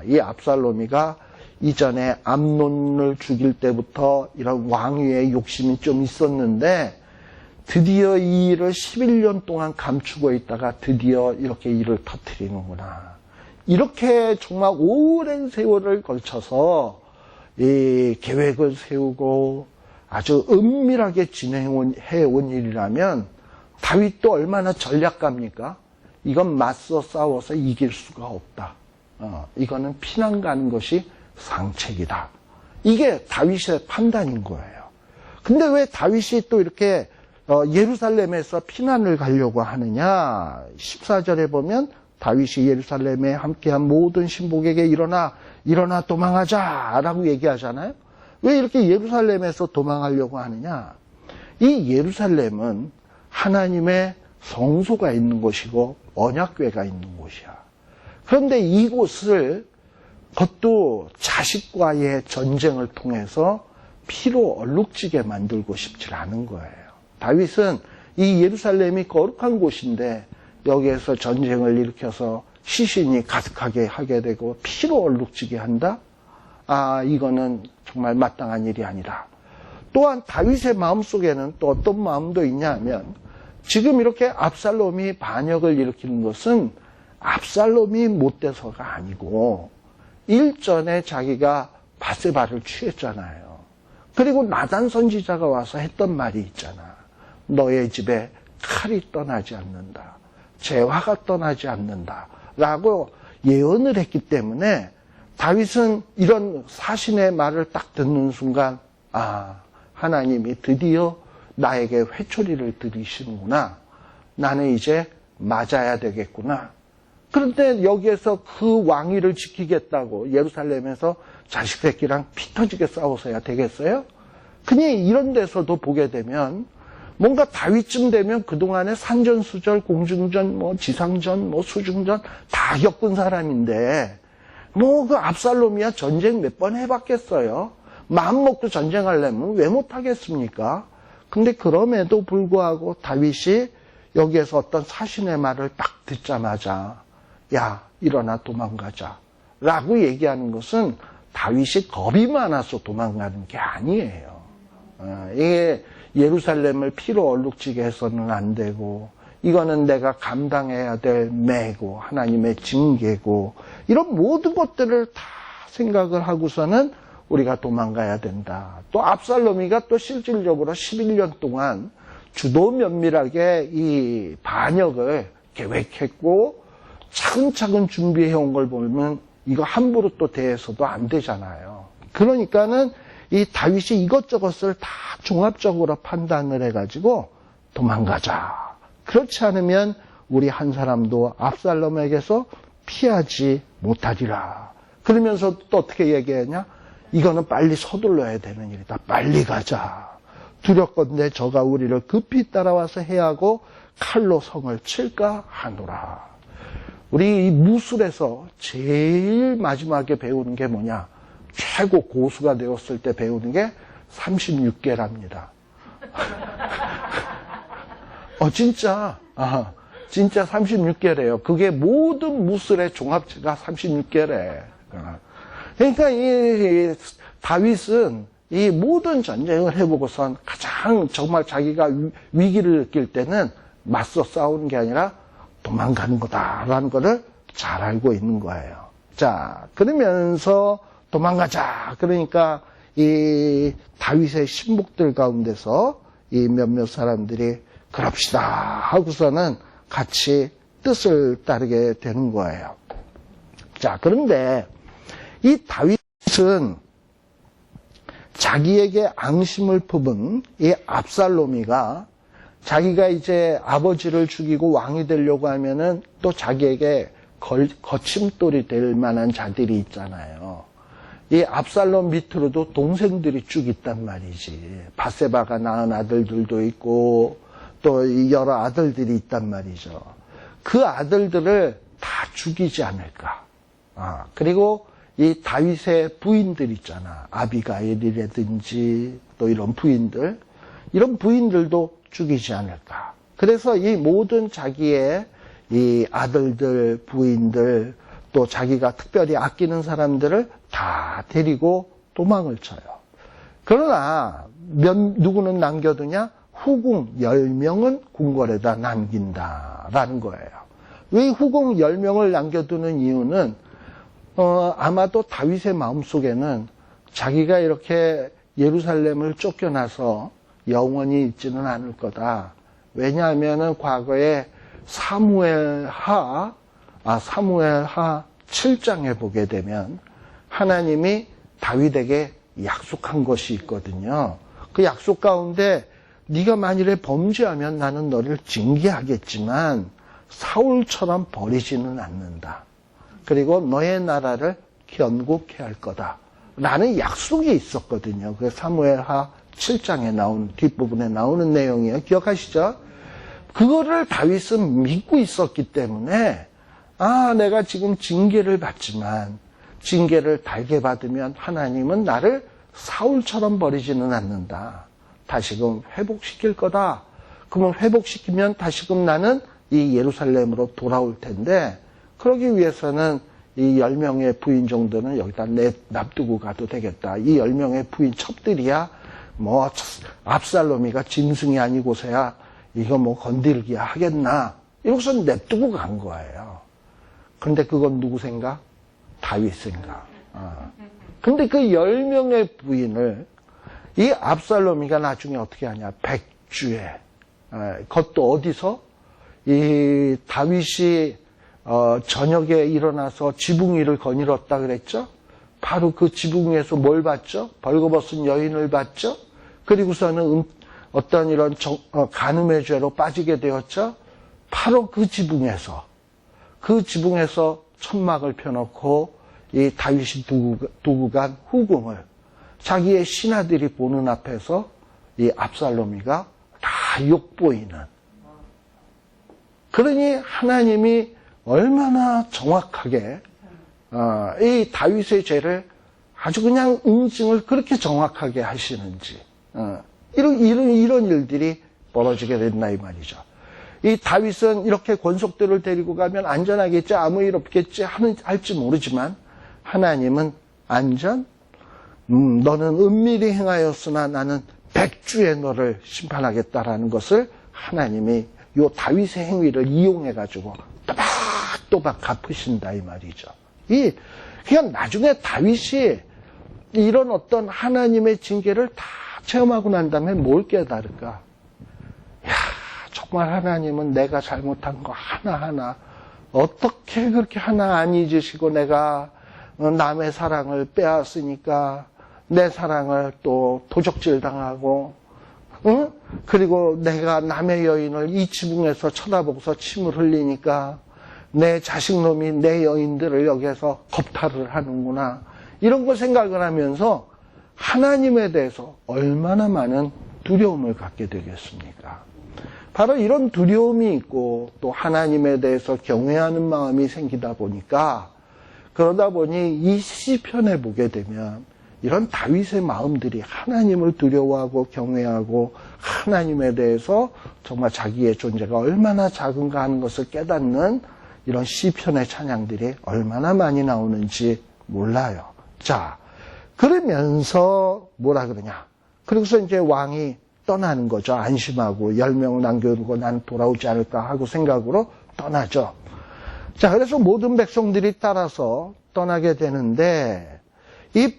이 압살롬이가 이전에 암논을 죽일 때부터 이런 왕위의 욕심이 좀 있었는데 드디어 이 일을 11년 동안 감추고 있다가 드디어 이렇게 일을 터뜨리는구나. 이렇게 정말 오랜 세월을 걸쳐서 이 계획을 세우고 아주 은밀하게 진행해온 일이라면 다윗도 얼마나 전략가입니까? 이건 맞서 싸워서 이길 수가 없다. 이거는 피난 가는 것이 상책이다. 이게 다윗의 판단인 거예요. 근데 왜 다윗이 또 이렇게 예루살렘에서 피난을 가려고 하느냐? 14절에 보면 다윗이 예루살렘에 함께한 모든 신복에게 일어나 도망하자 라고 얘기하잖아요. 왜 이렇게 예루살렘에서 도망하려고 하느냐? 이 예루살렘은 하나님의 성소가 있는 곳이고 언약궤가 있는 곳이야. 그런데 이곳을 그것도 자식과의 전쟁을 통해서 피로 얼룩지게 만들고 싶지 않은 거예요. 다윗은 이 예루살렘이 거룩한 곳인데 여기에서 전쟁을 일으켜서 시신이 가득하게 하게 되고 피로 얼룩지게 한다? 이거는 정말 마땅한 일이 아니다. 또한 다윗의 마음속에는 또 어떤 마음도 있냐 하면 지금 이렇게 압살롬이 반역을 일으키는 것은 압살롬이 못돼서가 아니고 일전에 자기가 밧세바를 취했잖아요. 그리고 나단 선지자가 와서 했던 말이 있잖아. 너의 집에 칼이 떠나지 않는다. 재화가 떠나지 않는다. 라고 예언을 했기 때문에 다윗은 이런 사신의 말을 딱 듣는 순간 하나님이 드디어 나에게 회초리를 들이시는구나. 나는 이제 맞아야 되겠구나. 그런데 여기에서 그 왕위를 지키겠다고 예루살렘에서 자식 새끼랑 피 터지게 싸워서야 되겠어요? 그냥 이런 데서도 보게 되면 뭔가 다윗쯤 되면 그동안에 산전수절, 공중전, 지상전, 수중전 다 겪은 사람인데 그 압살롬이야 전쟁 몇 번 해봤겠어요? 마음 먹고 전쟁하려면 왜 못하겠습니까? 근데 그럼에도 불구하고 다윗이 여기에서 어떤 사신의 말을 딱 듣자마자 야, 일어나 도망가자 라고 얘기하는 것은 다윗이 겁이 많아서 도망가는 게 아니에요. 이게 예루살렘을 피로 얼룩지게 해서는 안 되고 이거는 내가 감당해야 될 매고 하나님의 징계고 이런 모든 것들을 다 생각을 하고서는 우리가 도망가야 된다. 또 압살롬이가 또 실질적으로 11년 동안 주도 면밀하게 이 반역을 계획했고 차근차근 준비해온 걸 보면 이거 함부로 또 대해서도 안 되잖아요. 그러니까는 이 다윗이 이것저것을 다 종합적으로 판단을 해가지고 도망가자. 그렇지 않으면 우리 한 사람도 압살롬에게서 피하지 못하리라. 그러면서 또 어떻게 얘기했냐? 이거는 빨리 서둘러야 되는 일이다. 빨리 가자. 두렵건대 저가 우리를 급히 따라와서 해하고 칼로 성을 칠까 하노라. 우리 이 무술에서 제일 마지막에 배우는 게 뭐냐? 최고 고수가 되었을 때 배우는 게 36개랍니다. 진짜 36개래요. 그게 모든 무술의 종합체가 36개래. 그러니까 이 다윗은 이 모든 전쟁을 해보고선 가장 정말 자기가 위기를 느낄 때는 맞서 싸우는 게 아니라 도망가는 거다라는 것을 잘 알고 있는 거예요. 자, 그러면서 도망가자. 그러니까 이 다윗의 신복들 가운데서 이 몇몇 사람들이 그럽시다 하고서는 같이 뜻을 따르게 되는 거예요. 자, 그런데 이 다윗은 자기에게 앙심을 품은 이 압살롬이가 자기가 이제 아버지를 죽이고 왕이 되려고 하면은 또 자기에게 거침돌이 될 만한 자들이 있잖아요. 이 압살롬 밑으로도 동생들이 쭉 있단 말이지. 밧세바가 낳은 아들들도 있고 또 여러 아들들이 있단 말이죠. 그 아들들을 다 죽이지 않을까. 그리고 이 다윗의 부인들 있잖아. 아비가일이라든지 또 이런 부인들도 죽이지 않을까. 그래서 이 모든 자기의 이 아들들, 부인들, 또 자기가 특별히 아끼는 사람들을 다 데리고 도망을 쳐요. 그러나 누구는 남겨두냐? 후궁 10명은 궁궐에다 남긴다라는 거예요. 왜 후궁 10명을 남겨두는 이유는 아마도 다윗의 마음속에는 자기가 이렇게 예루살렘을 쫓겨나서 영원히 있지는 않을 거다. 왜냐하면은 과거에 사무엘하 7장에 보게 되면 하나님이 다윗에게 약속한 것이 있거든요. 그 약속 가운데 네가 만일에 범죄하면 나는 너를 징계하겠지만 사울처럼 버리지는 않는다. 그리고 너의 나라를 견고케 할 거다. 라는 약속이 있었거든요. 그 사무엘하 7장에 나온 뒷부분에 나오는 내용이에요. 기억하시죠? 그거를 다윗은 믿고 있었기 때문에 내가 지금 징계를 받지만 징계를 달게 받으면 하나님은 나를 사울처럼 버리지는 않는다. 다시금 회복시킬 거다. 그러면 회복시키면 다시금 나는 이 예루살렘으로 돌아올 텐데 그러기 위해서는 이 10명의 부인 정도는 여기다 납두고 가도 되겠다. 이 10명의 부인 첩들이야 뭐 압살롬이가 짐승이 아니고서야 이거 뭐 건들기야 하겠나. 이러고서 냅두고 간 거예요. 그런데 그건 누구 생각? 다윗 생각. 근데 그 10명의 부인을 이 압살롬이가 나중에 어떻게 하냐. 백주에. 그것도 어디서? 이 다윗이 저녁에 일어나서 지붕 위를 거닐었다 그랬죠? 바로 그 지붕 위에서 뭘 봤죠? 벌거벗은 여인을 봤죠? 그리고서는 어떤 이런 간음의 죄로 빠지게 되었죠? 바로 그 지붕에서 천막을 펴놓고 이 다윗이 두고 간 후궁을 자기의 신하들이 보는 앞에서 이 압살롬이가 다 욕보이는. 그러니 하나님이 얼마나 정확하게 이 다윗의 죄를 아주 그냥 응징을 그렇게 정확하게 하시는지 이런 일들이 벌어지게 됐나 이 말이죠. 이 다윗은 이렇게 권속들을 데리고 가면 안전하겠지, 아무 일 없겠지 할지 모르지만 하나님은 안전? 너는 은밀히 행하였으나 나는 백주에 너를 심판하겠다라는 것을 하나님이 요 다윗의 행위를 이용해가지고 또박 갚으신다 이 말이죠. 그냥 나중에 다윗이 이런 어떤 하나님의 징계를 다 체험하고 난 다음에 뭘 깨달을까? 정말 하나님은 내가 잘못한 거 하나하나 어떻게 그렇게 하나 안 잊으시고 내가 남의 사랑을 빼앗으니까 내 사랑을 또 도적질 당하고 그리고 내가 남의 여인을 이 지붕에서 쳐다보고서 침을 흘리니까 내 자식놈이 내 여인들을 여기에서 겁탈을 하는구나. 이런 걸 생각을 하면서 하나님에 대해서 얼마나 많은 두려움을 갖게 되겠습니까? 바로 이런 두려움이 있고 또 하나님에 대해서 경외하는 마음이 생기다 보니까 그러다 보니 이 시편에 보게 되면 이런 다윗의 마음들이 하나님을 두려워하고 경외하고 하나님에 대해서 정말 자기의 존재가 얼마나 작은가 하는 것을 깨닫는 이런 시편의 찬양들이 얼마나 많이 나오는지 몰라요. 자, 그러면서 뭐라 그러냐. 그리고서 이제 왕이 떠나는 거죠. 안심하고 10명을 남겨두고 난 돌아오지 않을까 하고 생각으로 떠나죠. 자, 그래서 모든 백성들이 따라서 떠나게 되는데 이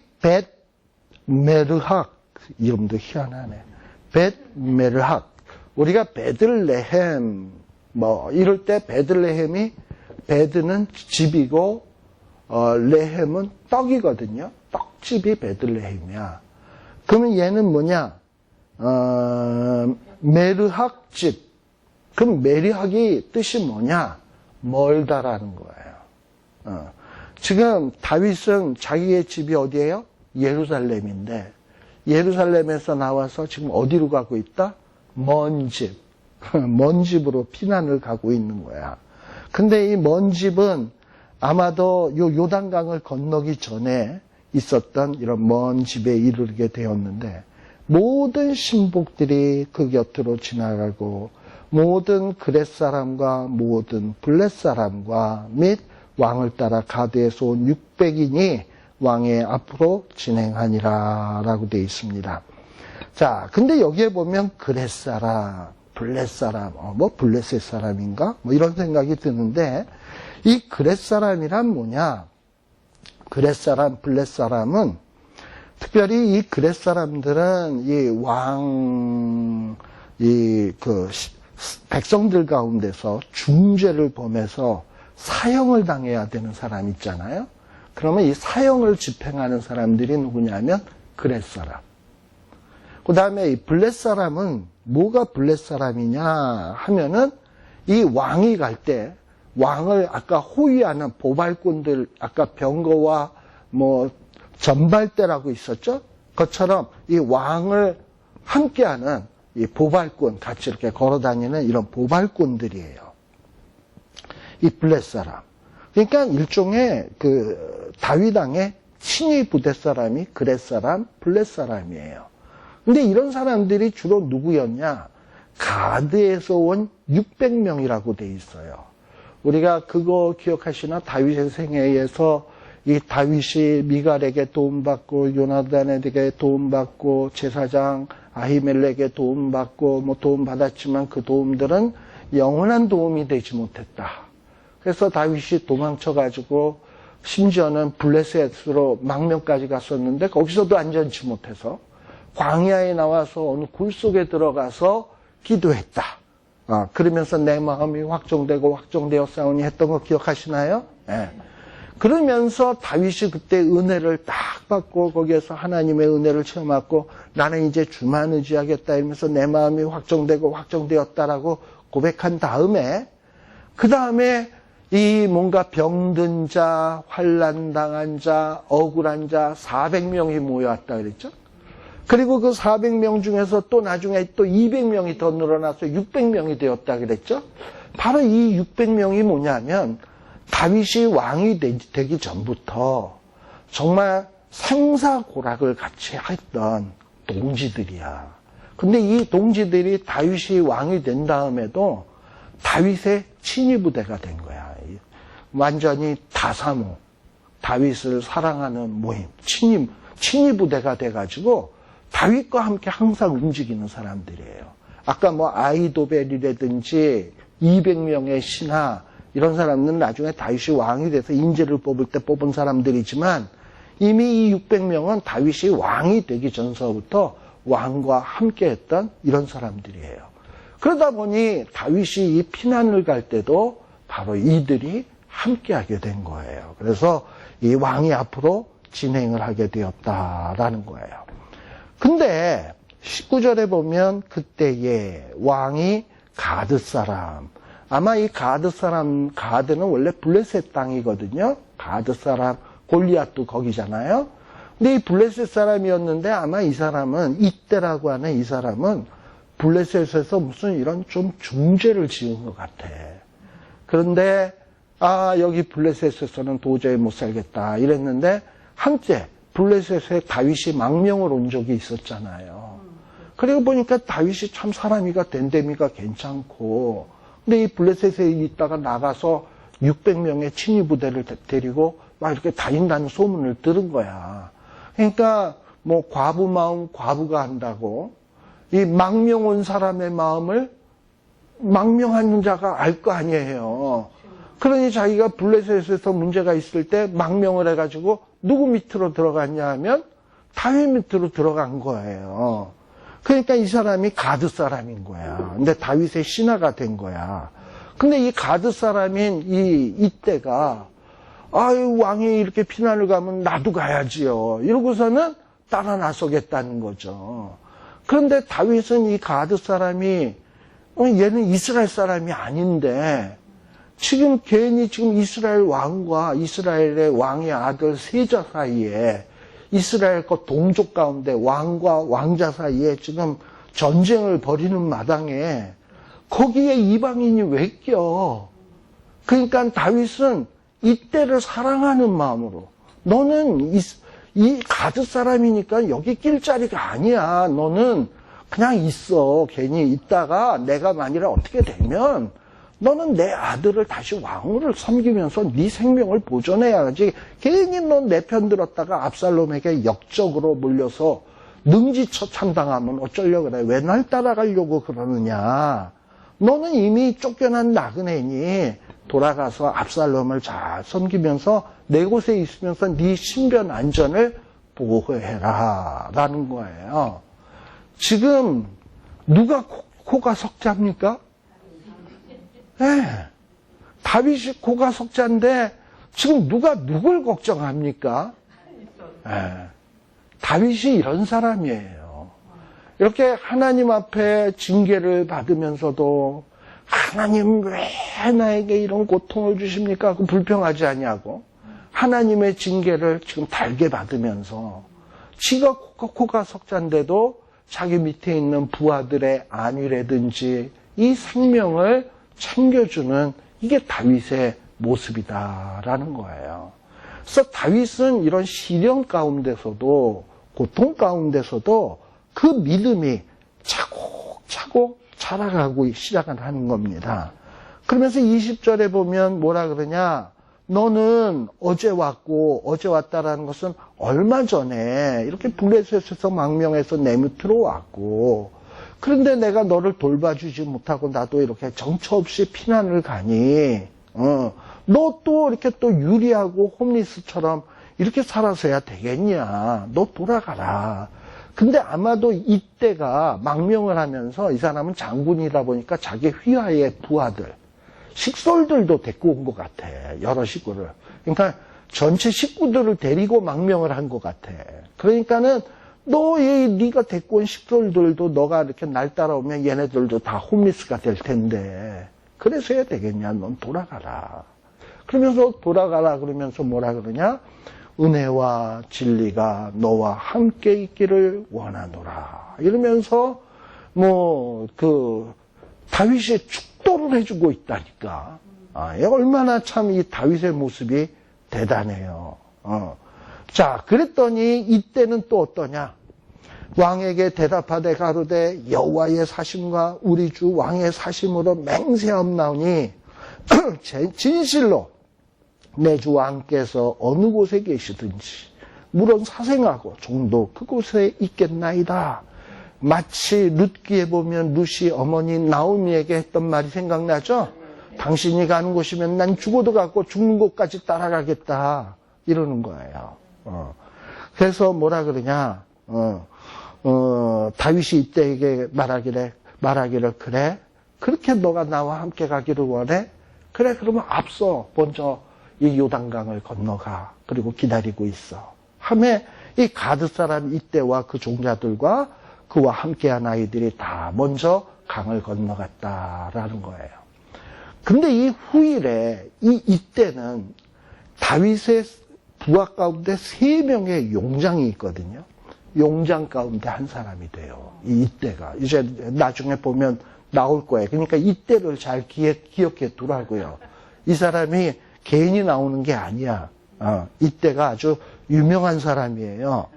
벳메르학 이름도 희한하네. 벳메르학 우리가 베들레헴 뭐 이럴 때 베들레헴이 베드는 집이고 레헴은 떡이거든요. 떡집이 베들레헴이야. 그러면 얘는 뭐냐? 메르학집. 그럼 메르학이 뜻이 뭐냐? 멀다라는 거예요. 지금 다윗은 자기의 집이 어디예요? 예루살렘인데 예루살렘에서 나와서 지금 어디로 가고 있다? 먼 집. 먼 집으로 피난을 가고 있는 거야. 근데 이 먼 집은 아마도 요 요단강을 건너기 전에 있었던 이런 먼 집에 이르게 되었는데 모든 신복들이 그 곁으로 지나가고 모든 그렛 사람과 모든 블렛 사람과 및 왕을 따라 가드에서 온 600인이 왕의 앞으로 진행하니라 라고 되어 있습니다. 자, 근데 여기에 보면 그렛 사람, 블렛 사람, 뭐 블렛의 사람인가? 뭐 이런 생각이 드는데 이 그렛 사람이란 뭐냐? 그렛 사람, 블렛 사람은 특별히 이 그렛 사람들은 백성들 가운데서 중죄를 범해서 사형을 당해야 되는 사람 있잖아요. 그러면 이 사형을 집행하는 사람들이 누구냐면 그렛 사람. 그 다음에 이 블렛 사람은 뭐가 블레 사람이냐 하면은 이 왕이 갈 때 왕을 아까 호위하는 보발꾼들, 아까 병거와 뭐 전발대라고 있었죠? 그것처럼 이 왕을 함께하는 이 보발꾼, 같이 이렇게 걸어다니는 이런 보발꾼들이에요. 이 블레 사람. 그러니까 일종의 그 다윗 왕의 친위 부대 사람이 그렛 사람, 블레 사람이에요. 근데 이런 사람들이 주로 누구였냐? 가드에서 온 600명이라고 돼 있어요. 우리가 그거 기억하시나? 다윗의 생애에서 이 다윗이 미갈에게 도움받고 요나단에게 도움받고 제사장 아히멜렉에게 도움받고 뭐 도움받았지만 그 도움들은 영원한 도움이 되지 못했다. 그래서 다윗이 도망쳐가지고 심지어는 블레셋으로 망명까지 갔었는데 거기서도 안전치 못해서 광야에 나와서 어느 굴 속에 들어가서 기도했다. 그러면서 내 마음이 확정되고 확정되었사오니 했던 거 기억하시나요? 네. 그러면서 다윗이 그때 은혜를 딱 받고 거기에서 하나님의 은혜를 체험하고 나는 이제 주만 의지하겠다 이러면서 내 마음이 확정되고 확정되었다라고 고백한 다음에 그 다음에 이 뭔가 병든 자, 환난 당한 자, 억울한 자 400명이 모여왔다 그랬죠? 그리고 그 400명 중에서 또 나중에 또 200명이 더 늘어나서 600명이 되었다 그랬죠? 바로 이 600명이 뭐냐면 다윗이 왕이 되기 전부터 정말 생사고락을 같이 했던 동지들이야. 근데 이 동지들이 다윗이 왕이 된 다음에도 다윗의 친위부대가 된 거야. 완전히 다사모, 다윗을 사랑하는 모임, 친위부대가 돼가지고 다윗과 함께 항상 움직이는 사람들이에요. 아까 뭐 아이도벨이라든지 200명의 신하 이런 사람들은 나중에 다윗이 왕이 돼서 인재를 뽑을 때 뽑은 사람들이지만 이미 이 600명은 다윗이 왕이 되기 전서부터 왕과 함께 했던 이런 사람들이에요. 그러다 보니 다윗이 이 피난을 갈 때도 바로 이들이 함께하게 된 거예요. 그래서 이 왕이 앞으로 진행을 하게 되었다라는 거예요. 근데 19절에 보면 그때의 왕이 가드 사람, 아마 이 가드 사람, 가드는 원래 블레셋 땅이거든요. 가드 사람, 골리앗도 거기잖아요. 근데 이 블레셋 사람이었는데 아마 이 사람은, 이때라고 하는 이 사람은 블레셋에서 무슨 이런 좀 중죄를 지은 것 같아. 그런데 여기 블레셋에서는 도저히 못 살겠다 이랬는데 한때 블레셋에 다윗이 망명을 온 적이 있었잖아요. 그리고 보니까 다윗이 참 사람이가 덴데미가 괜찮고 근데 이 블레셋에 있다가 나가서 600명의 친위부대를 데리고 막 이렇게 다닌다는 소문을 들은 거야. 그러니까 뭐 과부 마음 과부가 한다고 이 망명 온 사람의 마음을 망명하는 자가 알 거 아니에요. 그러니 자기가 블레셋에서 문제가 있을 때 망명을 해가지고 누구 밑으로 들어갔냐 하면 다윗 밑으로 들어간 거예요. 그러니까 이 사람이 가드 사람인 거야. 근데 다윗의 신하가 된 거야. 근데 이 가드 사람인 이때가 왕이 이렇게 피난을 가면 나도 가야지요. 이러고서는 따라 나서겠다는 거죠. 그런데 다윗은 이 가드 사람이 얘는 이스라엘 사람이 아닌데 지금 괜히 지금 이스라엘 왕과 이스라엘의 왕의 아들 세자 사이에 이스라엘 것 동족 가운데 왕과 왕자 사이에 지금 전쟁을 벌이는 마당에 거기에 이방인이 왜 껴? 그러니까 다윗은 이때를 사랑하는 마음으로 너는 이 가드 사람이니까 여기 낄 자리가 아니야. 너는 그냥 있어. 괜히 있다가 내가 만일에 어떻게 되면 너는 내 아들을 다시 왕으로 섬기면서 네 생명을 보존해야지. 괜히 넌 내 편 들었다가 압살롬에게 역적으로 몰려서 능지처참당하면 어쩌려고 그래. 왜 날 따라가려고 그러느냐. 너는 이미 쫓겨난 나그네니 돌아가서 압살롬을 잘 섬기면서 내 곳에 있으면서 네 신변 안전을 보호해라 라는 거예요. 지금 누가 코가 석자입니까? 네. 다윗이 코가 석자인데 지금 누가 누굴 걱정합니까? 네. 다윗이 이런 사람이에요. 이렇게 하나님 앞에 징계를 받으면서도 하나님 왜 나에게 이런 고통을 주십니까? 그 불평하지 아니하고 하나님의 징계를 지금 달게 받으면서 지가 코가 석자인데도 자기 밑에 있는 부하들의 안위라든지 이 생명을 챙겨주는 이게 다윗의 모습이다라는 거예요. 그래서 다윗은 이런 시련 가운데서도 고통 가운데서도 그 믿음이 차곡차곡 자라가고 시작을 하는 겁니다. 그러면서 20절에 보면 뭐라 그러냐? 너는 어제 왔고 어제 왔다라는 것은 얼마 전에 이렇게 블레셋에서 망명해서 내 밑으로 왔고 그런데 내가 너를 돌봐주지 못하고 나도 이렇게 정처 없이 피난을 가니 너 또 이렇게 또 유리하고 홈리스처럼 이렇게 살아서야 되겠냐? 너 돌아가라. 근데 아마도 이때가 망명을 하면서 이 사람은 장군이다 보니까 자기 휘하의 부하들, 식솔들도 데리고 온 것 같아. 여러 식구를. 그러니까 전체 식구들을 데리고 망명을 한 것 같아. 그러니까는 네가 데리고 온 식솔들도 너가 이렇게 날 따라오면 얘네들도 다 홈리스가 될 텐데 그래서 해야 되겠냐? 넌 돌아가라. 그러면서 돌아가라 그러면서 뭐라 그러냐? 은혜와 진리가 너와 함께 있기를 원하노라. 이러면서 다윗의 축도를 해주고 있다니까. 얼마나 참 이 다윗의 모습이 대단해요. 자, 그랬더니 이때는 또 어떠냐? 왕에게 대답하되 가로되 여호와의 사심과 우리 주 왕의 사심으로 맹세하옵나오니 진실로 내 주 왕께서 어느 곳에 계시든지 물론 사생하고 종도 그곳에 있겠나이다. 마치 룻기에 보면 룻이 어머니 나오미에게 했던 말이 생각나죠? 당신이 가는 곳이면 난 죽어도 가고 죽는 곳까지 따라가겠다 이러는 거예요. 그래서 뭐라 그러냐? 다윗이 이때에게 말하기를 그래? 그렇게 너가 나와 함께 가기를 원해? 그래, 그러면 앞서 먼저 이 요단강을 건너가. 그리고 기다리고 있어. 하매 이 가드 사람 이때와 그 종자들과 그와 함께한 아이들이 다 먼저 강을 건너갔다라는 거예요. 근데 이 후일에 이때는 다윗의 부하 가운데 3명의 용장이 있거든요. 용장 가운데 한 사람이 돼요. 이때가. 이제 나중에 보면 나올 거예요. 그러니까 이때를 잘 기억해 두라고요. 이 사람이 개인이 나오는 게 아니야. 이때가 아주 유명한 사람이에요.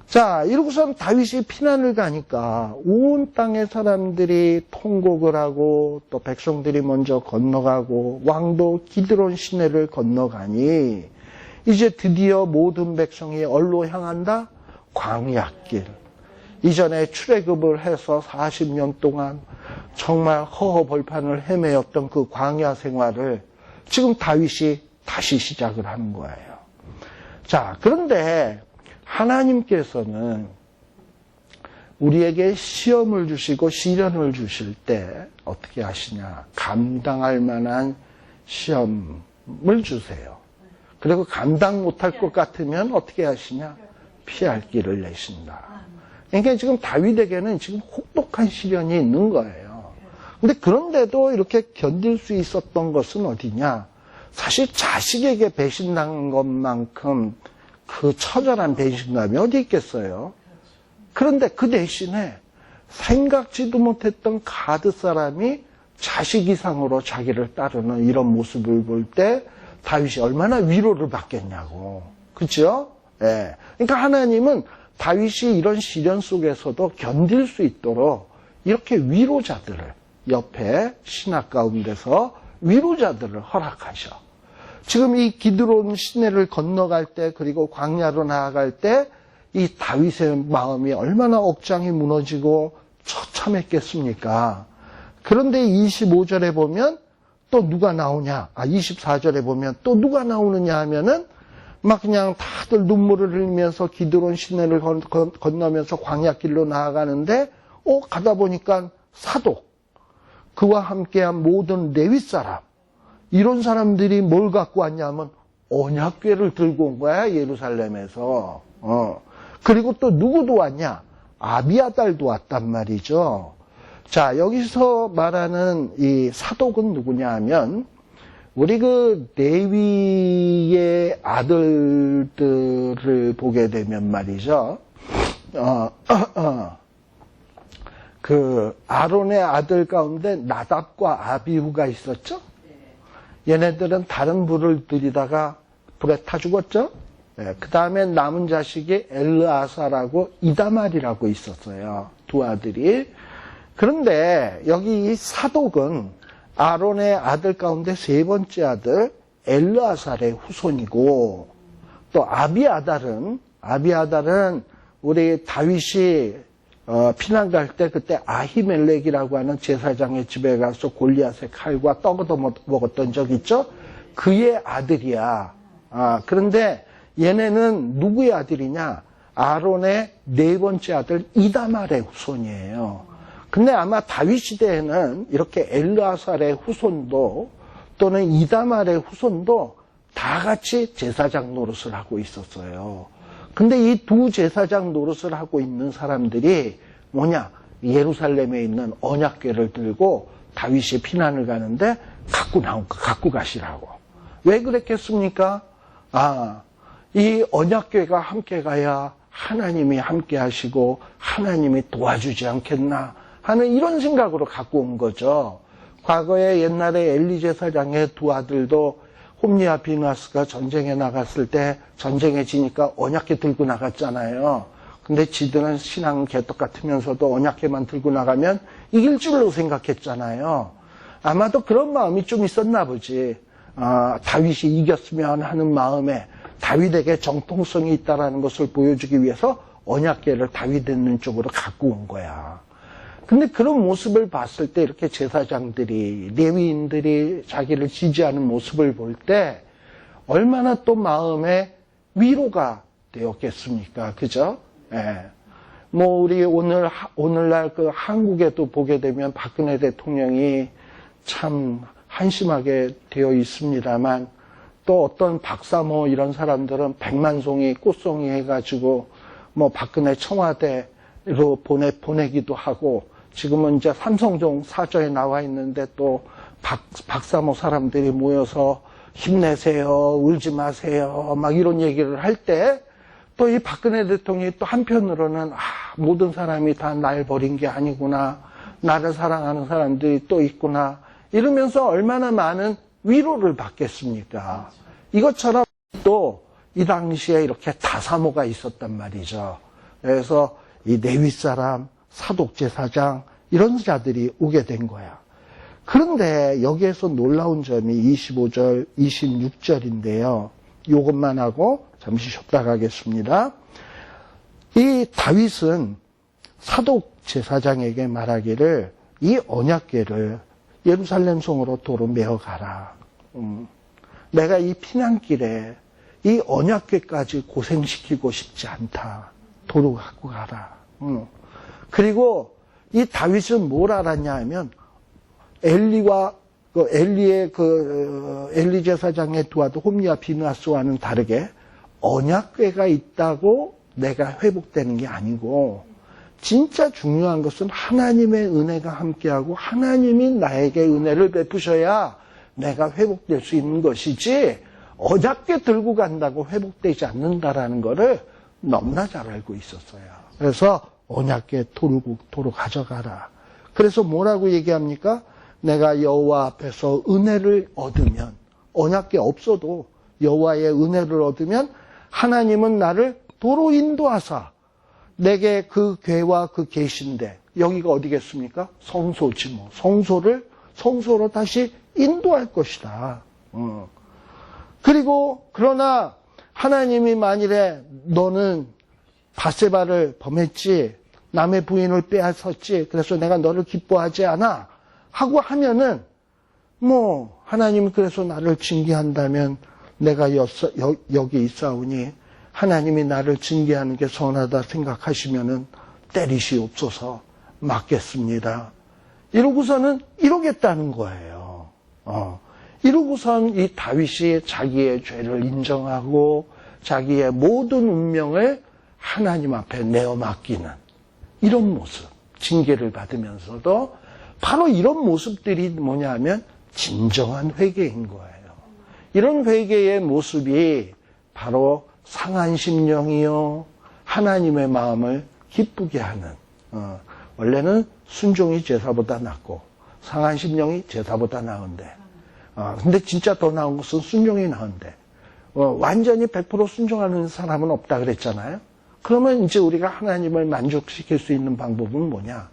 자, 이러고선 다윗이 피난을 가니까 온 땅의 사람들이 통곡을 하고 또 백성들이 먼저 건너가고 왕도 기드론 시내를 건너가니 이제 드디어 모든 백성이 어디로 향한다? 광야길. 이전에 출애굽을 해서 40년 동안 정말 허허벌판을 헤매었던 그 광야 생활을 지금 다윗이 다시 시작을 하는 거예요. 자, 그런데 하나님께서는 우리에게 시험을 주시고 시련을 주실 때 어떻게 하시냐? 감당할 만한 시험을 주세요. 그리고 감당 못할 것 같으면 어떻게 하시냐? 피할 길을 내신다. 그러니까 지금 다윗에게는 지금 혹독한 시련이 있는 거예요. 근데 그런데도 이렇게 견딜 수 있었던 것은 어디냐? 사실 자식에게 배신당한 것만큼 그 처절한 배신감이 어디 있겠어요? 그런데 그 대신에 생각지도 못했던 가드 사람이 자식 이상으로 자기를 따르는 이런 모습을 볼 때 다윗이 얼마나 위로를 받겠냐고. 그렇죠? 예. 그러니까 하나님은 다윗이 이런 시련 속에서도 견딜 수 있도록 이렇게 위로자들을 옆에 신학 가운데서 위로자들을 허락하셔. 지금 이 기드론 시내를 건너갈 때 그리고 광야로 나아갈 때 이 다윗의 마음이 얼마나 억장이 무너지고 처참했겠습니까? 그런데 25절에 보면 또 누가 나오냐? 24절에 보면 또 누가 나오느냐 하면은 막 그냥 다들 눈물을 흘리면서 기드론 시내를 건너면서 광야길로 나아가는데 가다 보니까 사독 그와 함께한 모든 레위 사람 이런 사람들이 뭘 갖고 왔냐면 언약궤를 들고 온 거야 예루살렘에서. 그리고 또 누구도 왔냐? 아비아달도 왔단 말이죠. 자, 여기서 말하는 이 사독은 누구냐 하면 우리 그 레위의 아들들을 보게 되면 말이죠. 그 아론의 아들 가운데 나답과 아비후가 있었죠. 얘네들은 다른 불을 들이다가 불에 타 죽었죠. 그 다음에 남은 자식이 엘르아사라고 이다말이라고 있었어요. 두 아들이. 그런데 여기 이 사독은 아론의 아들 가운데 세 번째 아들 엘르아살의 후손이고, 또 아비아달은 우리 다윗이 피난 갈 때 그때 아히멜렉이라고 하는 제사장의 집에 가서 골리앗의 칼과 떡 얻어 먹었던 적 있죠? 그의 아들이야. 그런데 얘네는 누구의 아들이냐? 아론의 네 번째 아들 이다말의 후손이에요. 근데 아마 다윗 시대에는 이렇게 엘르아살의 후손도 또는 이다말의 후손도 다 같이 제사장 노릇을 하고 있었어요. 근데 이 두 제사장 노릇을 하고 있는 사람들이 뭐냐? 예루살렘에 있는 언약궤를 들고 다윗이 피난을 가는데 갖고 가시라고. 왜 그랬겠습니까? 이 언약궤가 함께 가야 하나님이 함께 하시고 하나님이 도와주지 않겠나 하는 이런 생각으로 갖고 온 거죠. 과거에 옛날에 엘리 제사장의 두 아들도 홈리와 비누아스가 전쟁에 나갔을 때 전쟁에 지니까 언약궤 들고 나갔잖아요. 근데 지들은 신앙 개떡 같으면서도 언약궤만 들고 나가면 이길 줄로 생각했잖아요. 아마도 그런 마음이 좀 있었나 보지. 다윗이 이겼으면 하는 마음에 다윗에게 정통성이 있다는 것을 보여주기 위해서 언약궤를 다윗 있는 쪽으로 갖고 온 거야. 근데 그런 모습을 봤을 때 이렇게 제사장들이, 레위인들이 자기를 지지하는 모습을 볼 때 얼마나 또 마음에 위로가 되었겠습니까? 그죠? 예. 뭐, 우리 오늘날 그 한국에도 보게 되면 박근혜 대통령이 참 한심하게 되어 있습니다만 또 어떤 박사모 이런 사람들은 백만송이 꽃송이 해가지고 뭐 박근혜 청와대로 보내기도 하고 지금은 이제 삼성동 사저에 나와 있는데 또 박사모 사람들이 모여서 힘내세요, 울지 마세요, 막 이런 얘기를 할 때 또 이 박근혜 대통령이 또 한편으로는 모든 사람이 다 날 버린 게 아니구나, 나를 사랑하는 사람들이 또 있구나 이러면서 얼마나 많은 위로를 받겠습니까? 이것처럼 또 이 당시에 이렇게 다사모가 있었단 말이죠. 그래서 이 레위 사람, 사독제사장 이런 자들이 오게 된 거야. 그런데 여기에서 놀라운 점이 25절, 26절인데요. 이것만 하고 잠시 쉬었다 가겠습니다. 이 다윗은 사독제사장에게 말하기를 이 언약궤를 예루살렘 성으로 도로 메어가라. 내가 이 피난길에 이 언약궤까지 고생시키고 싶지 않다. 도로 갖고 가라. 그리고 이 다윗은 뭘 알았냐 하면 엘리의 엘리 제사장의 두 아들 홈리와 비누아스와는 다르게 언약궤가 있다고 내가 회복되는 게 아니고 진짜 중요한 것은 하나님의 은혜가 함께하고 하나님이 나에게 은혜를 베푸셔야 내가 회복될 수 있는 것이지 언약궤 들고 간다고 회복되지 않는다라는 것을 너무나 잘 알고 있었어요. 그래서 언약궤 도로 가져가라. 그래서 뭐라고 얘기합니까? 내가 여호와 앞에서 은혜를 얻으면, 언약궤 없어도 여호와의 은혜를 얻으면 하나님은 나를 도로 인도하사 내게 그 궤와 그 계신데, 여기가 어디겠습니까? 성소지 뭐. 성소로 다시 인도할 것이다. 그리고 그러나 하나님이 만일에 너는 밧세바를 범했지, 남의 부인을 빼앗았지, 그래서 내가 너를 기뻐하지 않아 하고 하면은 뭐 하나님이 그래서 나를 징계한다면 내가 여기 있사오니 하나님이 나를 징계하는 게 선하다 생각하시면은 때리시옵소서, 맞겠습니다. 이러고서는 이러겠다는 거예요. 이러고선 이 다윗이 자기의 죄를 인정하고 자기의 모든 운명을 하나님 앞에 내어 맡기는 이런 모습, 징계를 받으면서도 바로 이런 모습들이 뭐냐면 진정한 회개인 거예요. 이런 회개의 모습이 바로 상한 심령이요, 하나님의 마음을 기쁘게 하는, 원래는 순종이 제사보다 낫고 상한 심령이 제사보다 나은데, 근데 진짜 더 나은 것은 순종이 나은데, 완전히 100% 순종하는 사람은 없다 그랬잖아요. 그러면 이제 우리가 하나님을 만족시킬 수 있는 방법은 뭐냐?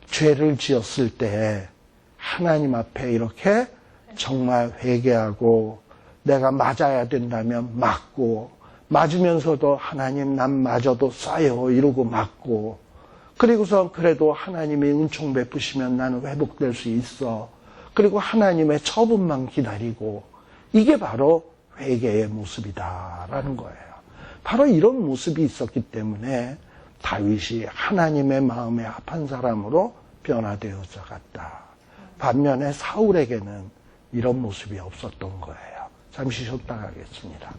죄를 지었을 때 하나님 앞에 이렇게 정말 회개하고, 내가 맞아야 된다면 맞고, 맞으면서도 하나님 난 맞아도 싸요 이러고 맞고, 그리고서 그래도 하나님이 은총 베푸시면 나는 회복될 수 있어. 그리고 하나님의 처분만 기다리고, 이게 바로 회개의 모습이다라는 거예요. 바로 이런 모습이 있었기 때문에 다윗이 하나님의 마음에 합한 사람으로 변화되어져 갔다. 반면에 사울에게는 이런 모습이 없었던 거예요. 잠시 쉬었다 가겠습니다.